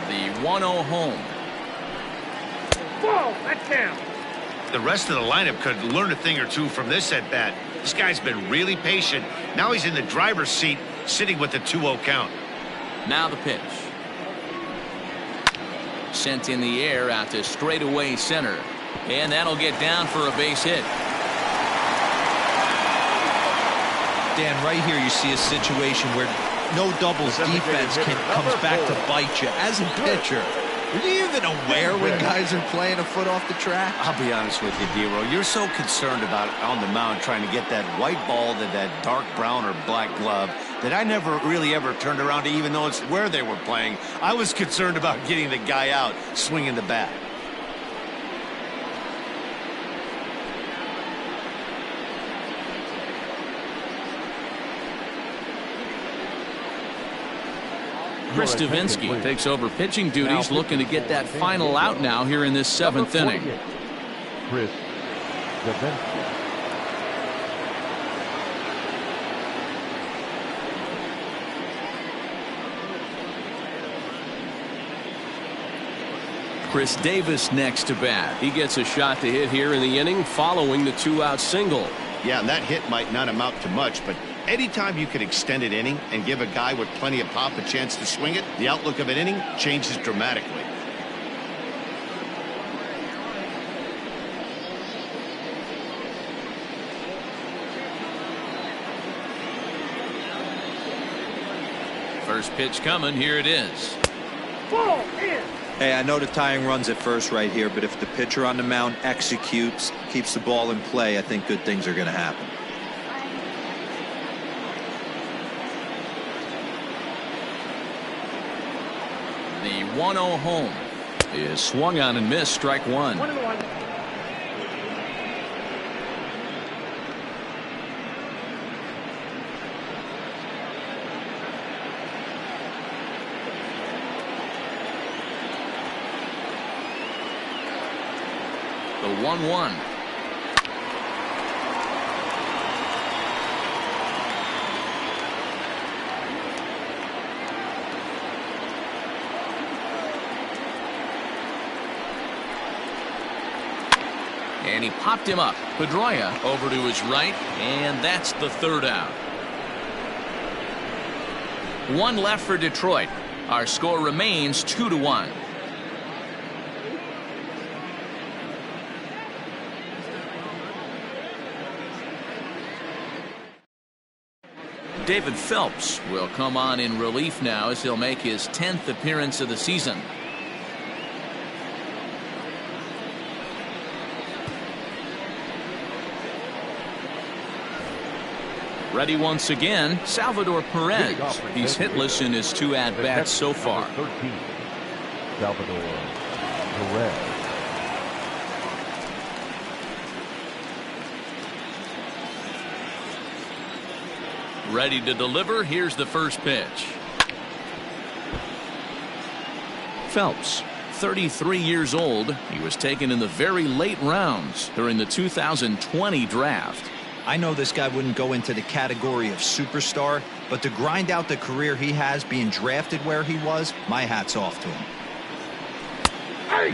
The 1-0 home. Whoa, that's down. The rest of the lineup could learn a thing or two from this at-bat. This guy's been really patient. Now he's in the driver's seat, sitting with the 2-0 count. Now the pitch. Sent in the air out to straightaway center. And that'll get down for a base hit. Dan, right here you see a situation where no doubles defense comes back to bite you. As a pitcher, are you even aware when guys are playing a foot off the track? I'll be honest with you, D-Row. You're so concerned about on the mound trying to get that white ball to that dark brown or black glove that I never really ever turned around to even notice where they were playing. I was concerned about getting the guy out swinging the bat. Chris Stavinsky takes over pitching duties, looking to get that final out now here in this 7th inning. Chris Stavinsky. Chris Davis next to bat. He gets a shot to hit here in the inning following the 2-out single. Yeah, and that hit might not amount to much, but anytime you can extend an inning and give a guy with plenty of pop a chance to swing it, the outlook of an inning changes dramatically. First pitch coming. Here it is. Ball in. Hey, I know the tying run's at first right here, but if the pitcher on the mound executes, keeps the ball in play, I think good things are going to happen. The 1-0 home is swung on and missed. Strike one. 1-1. The 1-1. And he popped him up. Pedroia over to his right, and that's the third out. One left for Detroit. Our score remains 2-1. David Phelps will come on in relief now as he'll make his 10th appearance of the season. Ready once again, Salvador Perez. He's hitless in his 2 at-bats so far. 13, Salvador Perez. Ready to deliver. Here's the first pitch. Phelps, 33 years old. He was taken in the very late rounds during the 2020 draft. I know this guy wouldn't go into the category of superstar, but to grind out the career he has being drafted where he was, my hat's off to him.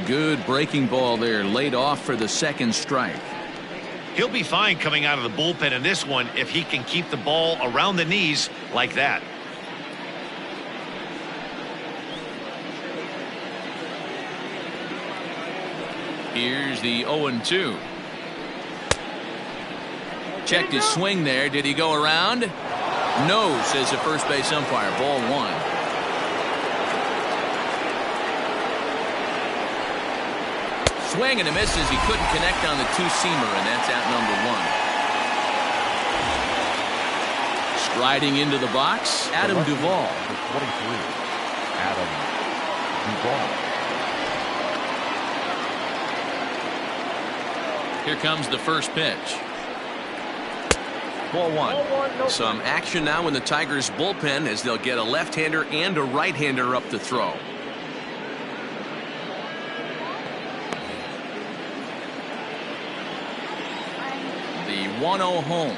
Good breaking ball there, laid off for the second strike. He'll be fine coming out of the bullpen in this one if he can keep the ball around the knees like that. Here's the 0-2. Checked his swing there. Did he go around? No, says the first base umpire. Ball one. Swing and a misses. He couldn't connect on the two-seamer, and that's out number one. Striding into the box, Adam Duvall. 23, Adam Duvall. Here comes the first pitch. Ball one. Some action now in the Tigers bullpen as they'll get a left-hander and a right-hander up to throw. The 1-0 home.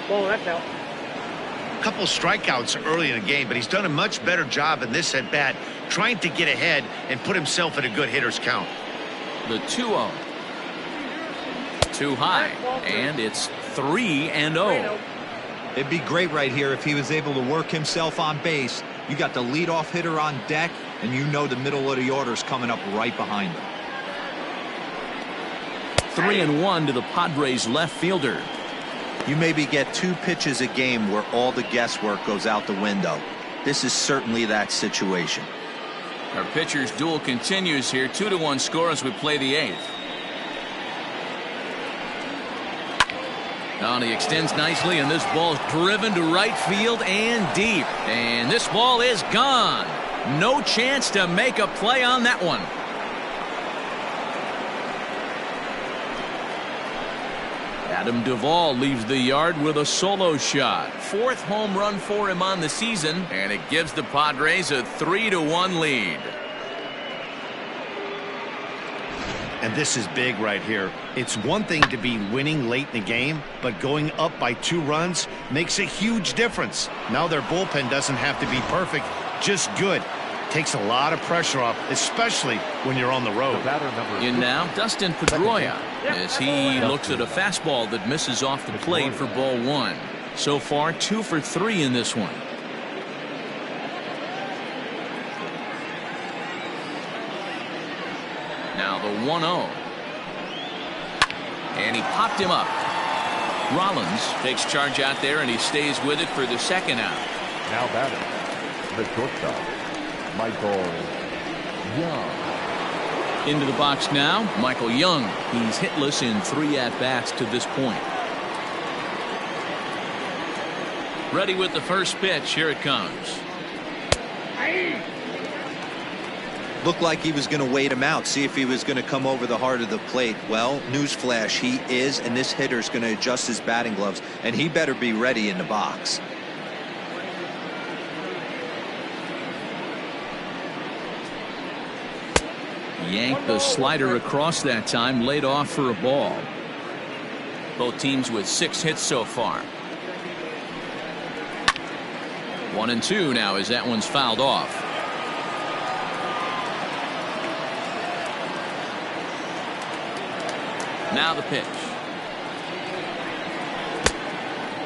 Ball, that's out. A couple strikeouts early in the game, but he's done a much better job in this at bat trying to get ahead and put himself in a good hitter's count. The 2-0. Too high, and it's 3-0. It'd be great right here if he was able to work himself on base. You got the leadoff hitter on deck, and you know the middle of the order's coming up right behind him. 3-1 to the Padres left fielder. You maybe get 2 pitches a game where all the guesswork goes out the window. This is certainly that situation. Our pitcher's duel continues here. 2-1 score as we play the 8th. Now he extends nicely, and this ball's driven to right field and deep. And this ball is gone. No chance to make a play on that one. Adam Duvall leaves the yard with a solo shot. 4th home run for him on the season, and it gives the Padres a 3-1 lead. And this is big right here. It's one thing to be winning late in the game, but going up by 2 runs makes a huge difference. Now their bullpen doesn't have to be perfect, just good. Takes a lot of pressure off, especially when you're on the road. The batter number In now, Dustin Pedroia, as he looks at a fastball that misses off the plate for ball 1. So far, 2 for 3 in this one. Now the 1-0. And he popped him up. Rollins takes charge out there, and he stays with it for the second out. now batting, the shortstop, Michael Young. Into the box now, Michael Young. He's hitless in 3 at-bats to this point. Ready with the first pitch. Here it comes. Looked like he was going to wait him out, see if he was going to come over the heart of the plate. Well, newsflash, he is, and this hitter's going to adjust his batting gloves, and he better be ready in the box. Yanked the slider across that time, laid off for a ball. Both teams with 6 hits so far. 1-2 now as that one's fouled off. Now the pitch.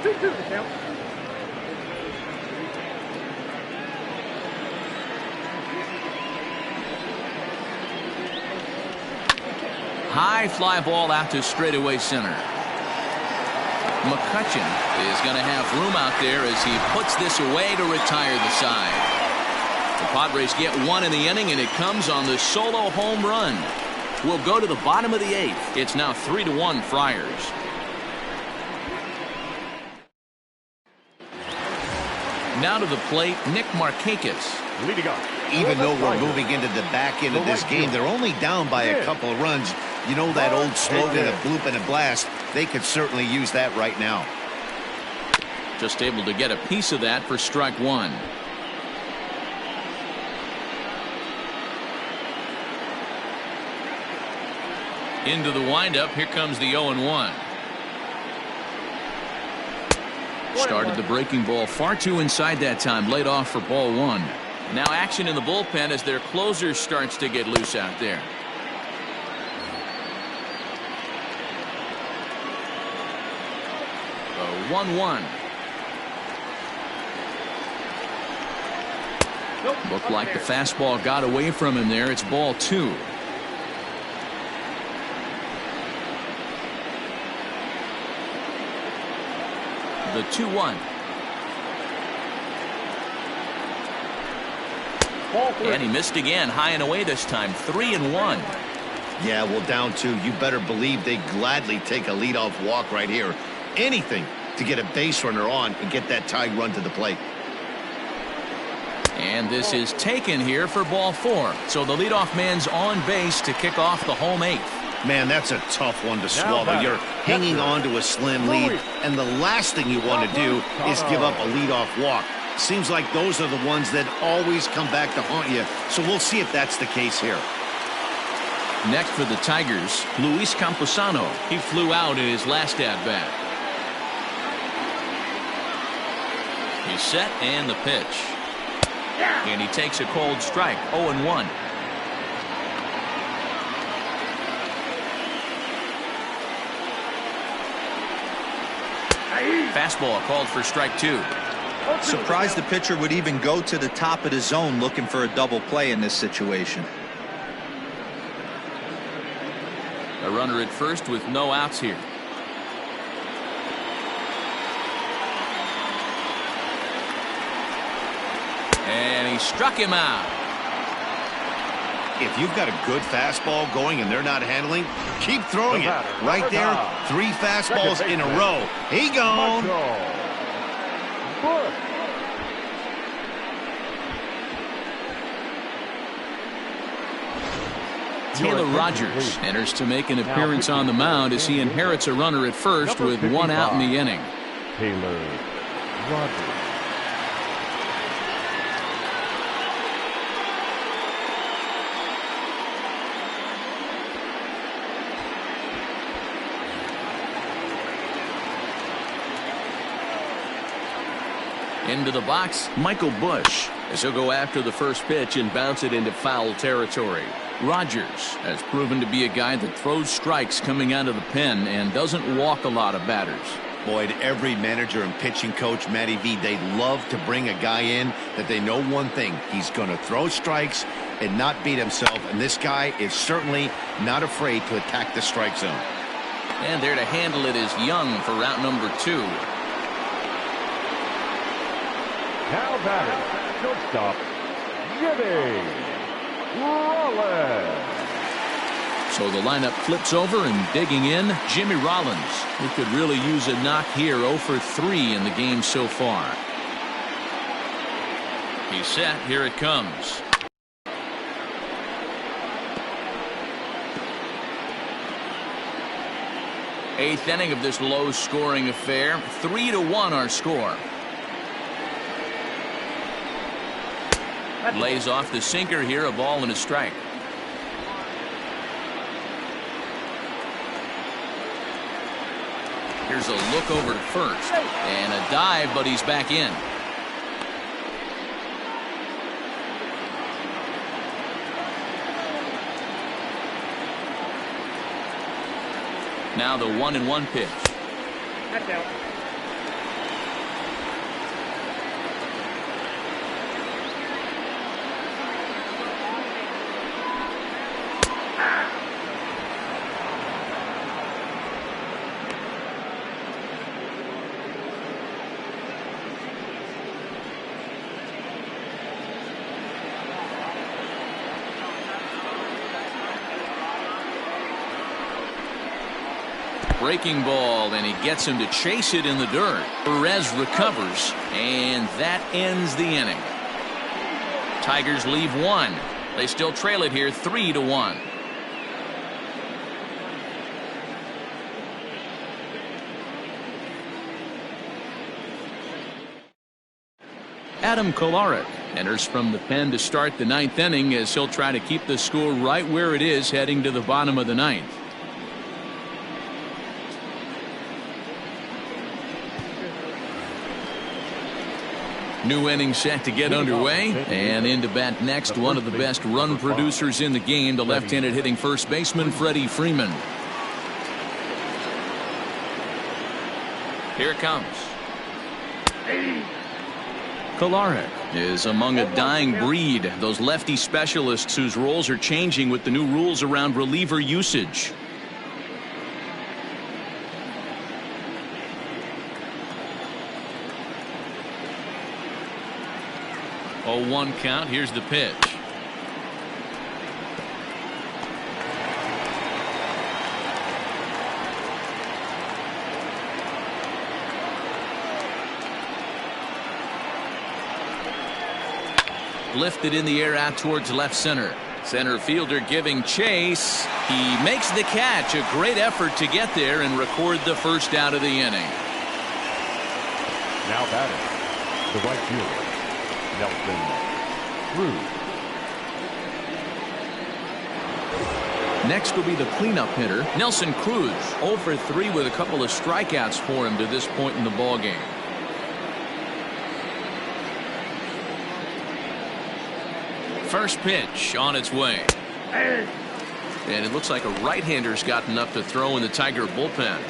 2-2 the count. High fly ball out to straightaway center. McCutchen is going to have room out there as he puts this away to retire the side. The Padres get 1 in the inning, and it comes on the solo home run. We'll go to the bottom of the 8th. It's now 3-1 Friars. Now to the plate, Nick Markakis. Leading off. Even though we're moving into the back end of this game, they're only down by a couple of runs. You know that old slogan, a bloop and a blast? They could certainly use that right now. Just able to get a piece of that for strike 1. Into the windup. Here comes the 0-1. Started the breaking ball far too inside that time. Laid off for ball 1. Now action in the bullpen as their closer starts to get loose out there. The 1-1. Looked like the fastball got away from him there. It's ball 2. The 2-1. And he missed again, high and away this time. 3-1. Yeah, well, down 2. You better believe they gladly take a leadoff walk right here. Anything to get a base runner on and get that tying run to the plate. And this is taken here for ball 4. So the leadoff man's on base to kick off the home 8th. Man, that's a tough one to swallow. You're hanging on to a slim lead, and the last thing you want to do is give up a leadoff walk. Seems like those are the ones that always come back to haunt you, so we'll see if that's the case here. Next for the Tigers, Luis Camposano. He flew out in his last at-bat. He's set, and the pitch. And he takes a cold strike, 0-1. Fastball called for strike 2. Surprised the pitcher would even go to the top of the zone looking for a double play in this situation. A runner at first with no outs here. And he struck him out. If you've got a good fastball going and they're not handling, keep throwing it. Right there, 3 fastballs in a row. He gone. Taylor Rogers enters to make an appearance on the mound as he inherits a runner at first with 1 out in the inning. Taylor Rogers. Into the box, Michael Bush, as he'll go after the first pitch and bounce it into foul territory. Rogers has proven to be a guy that throws strikes coming out of the pen and doesn't walk a lot of batters. Boyd, every manager and pitching coach, Matty V, they love to bring a guy in that they know one thing. He's going to throw strikes and not beat himself, and this guy is certainly not afraid to attack the strike zone. And there to handle it is Young for route number 2. Now batting, shortstop, Jimmy Rollins. So the lineup flips over and digging in, Jimmy Rollins, who could really use a knock here. 0 for 3 in the game so far. He's set. Here it comes. Eighth inning of this low-scoring affair. 3-1 our score. Lays off the sinker here, a ball and a strike. Here's a look over to first. And a dive, but he's back in. Now the 1-1 pitch. That's out. Breaking ball, and he gets him to chase it in the dirt. Perez recovers, and that ends the inning. Tigers leave 1. They still trail it here 3-1. Adam Kolarek enters from the pen to start the 9th inning, as he'll try to keep the score right where it is heading to the bottom of the 9th. New inning set to get underway, and in to bat next, one of the best run producers in the game, the left-handed hitting first baseman Freddie Freeman. Here it comes. Kolarek is among a dying breed, those lefty specialists whose roles are changing with the new rules around reliever usage. 0-1 count. Here's the pitch. Lifted in the air out towards left center. Center fielder giving chase. He makes the catch. A great effort to get there and record the first out of the inning. Now batting, the right fielder, Nelson Cruz. Next will be the cleanup hitter, Nelson Cruz. 0 for 3 with a couple of strikeouts for him to this point in the ballgame. First pitch on its way. And it looks like a right-hander's gotten up to throw in the Tiger bullpen.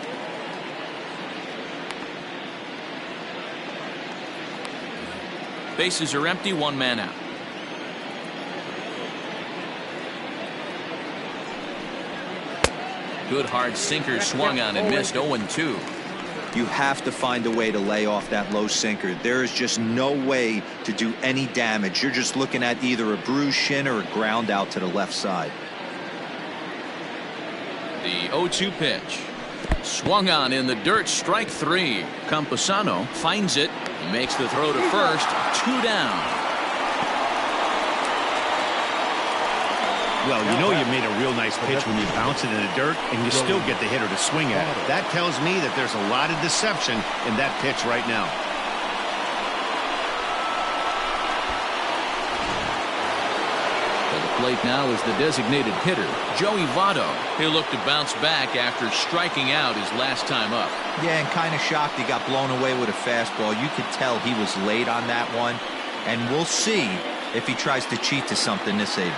Bases are empty, 1 man out. Good hard sinker swung on and missed. 0-2. You have to find a way to lay off that low sinker. There is just no way to do any damage. You're just looking at either a bruised shin or a ground out to the left side. The 0-2 pitch. Swung on in the dirt, strike 3. Campusano finds it. He makes the throw to first. 2 down. Well, you know you made a real nice pitch when you bounce it in the dirt and you still get the hitter to swing at it. That tells me that there's a lot of deception in that pitch right now. So the plate now is the designated hitter, Joey Votto. He'll look to bounce back after striking out his last time up. Yeah, and kind of shocked he got blown away with a fastball. You could tell he was late on that one. And we'll see if he tries to cheat to something this AB.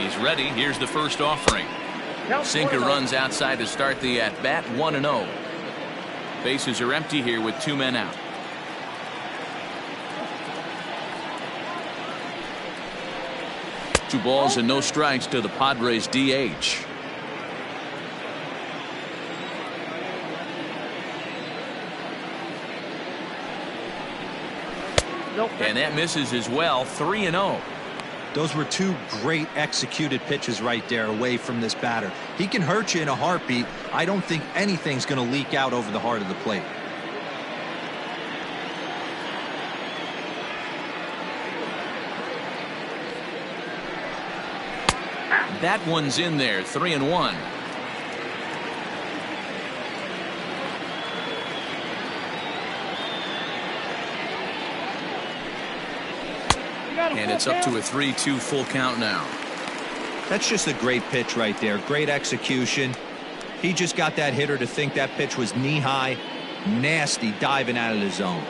He's ready. Here's the first offering. Sinker runs outside to start the at-bat, 1-0. Bases are empty here with 2 men out. Two balls and no strikes to the Padres DH. And that misses as well, 3-0. Those were 2 great executed pitches right there away from this batter. He can hurt you in a heartbeat. I don't think anything's going to leak out over the heart of the plate. That one's in there, 3-1. And it's up to a 3-2 full count now. That's just a great pitch right there. Great execution. He just got that hitter to think that pitch was knee-high. Nasty diving out of the zone.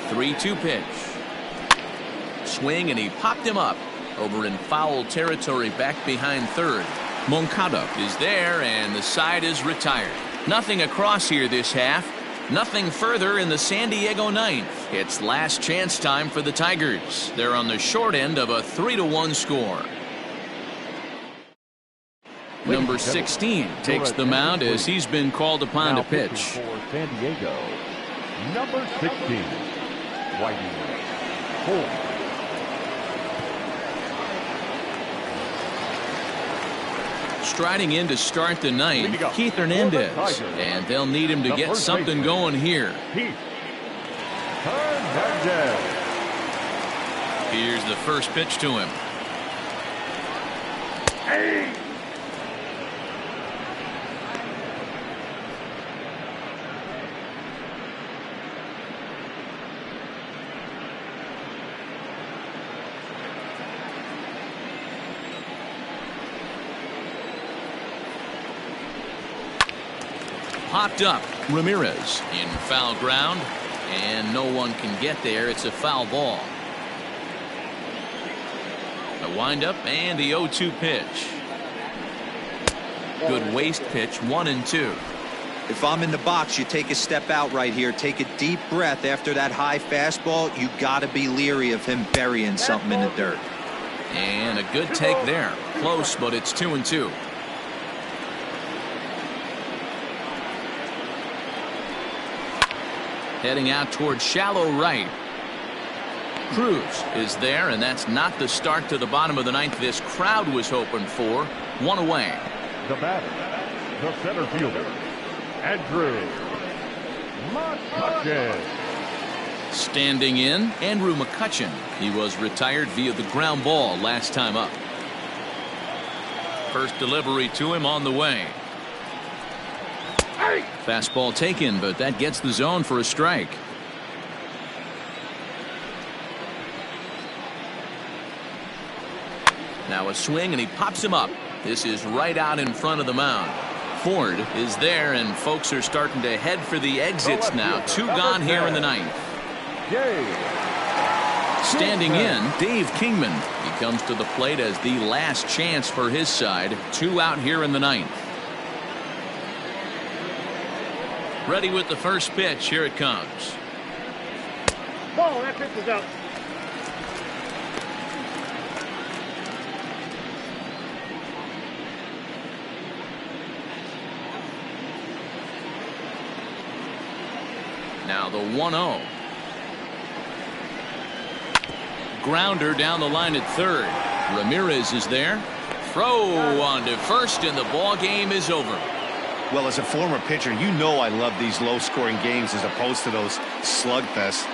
Three-two pitch. Swing, and he popped him up over in foul territory back behind third. Moncada is there, and the side is retired. Nothing across here this half. Nothing further in the San Diego ninth. It's last chance time for the Tigers. They're on the short end of a 3-1 score. Number 16 takes the mound as he's been called upon to pitch. For San Diego, number 16, Whiting Cole. Striding in to start the ninth, Keith Hernandez, and they'll need him to get something going here. Keith Hernandez. Here's the first pitch to him. Hey. Popped up. Ramirez in foul ground, and no one can get there. It's a foul ball. A windup and the 0-2 pitch. Good waste pitch, 1-2. If I'm in the box, you take a step out right here. Take a deep breath after that high fastball. You got to be leery of him burying something in the dirt. And a good take there. Close, but it's 2-2. Heading out towards shallow right. Cruz is there, and that's not the start to the bottom of the ninth this crowd was hoping for. One away. The batter, the center fielder, Andrew McCutchen. Standing in, Andrew McCutchen. He was retired via the ground ball last time up. First delivery to him on the way. Fastball taken, but that gets the zone for a strike. Now a swing, and he pops him up. This is right out in front of the mound. Ford is there, and folks are starting to head for the exits now. 2 gone here in the ninth. Standing in, Dave Kingman. He comes to the plate as the last chance for his side. 2 out here in the ninth. Ready with the first pitch. Here it comes. Ball, that pitch is out. Now the 1-0. Grounder down the line at third. Ramirez is there. Throw on to first, and the ball game is over. Well, as a former pitcher, you know I love these low-scoring games as opposed to those slugfests.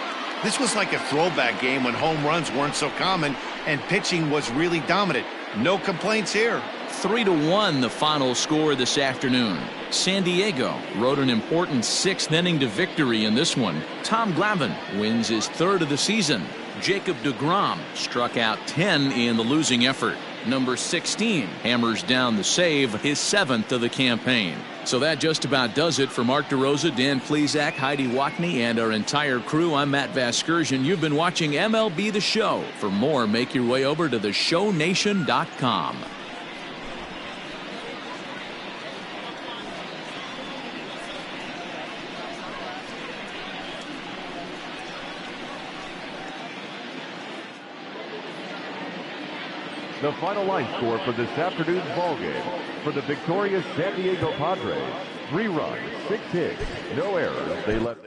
This was like a throwback game when home runs weren't so common and pitching was really dominant. No complaints here. 3-1 the final score this afternoon. San Diego rode an important 6th inning to victory in this one. Tom Glavine wins his 3rd of the season. Jacob deGrom struck out 10 in the losing effort. Number 16 hammers down the save, his 7th of the campaign. So that just about does it for Mark DeRosa, Dan Plesac, Heidi Watney, and our entire crew. I'm Matt Vasgersian. You've been watching MLB The Show. For more, make your way over to theshownation.com. The final line score for this afternoon's ballgame. For the victorious San Diego Padres, 3 runs, 6 hits, no errors. They left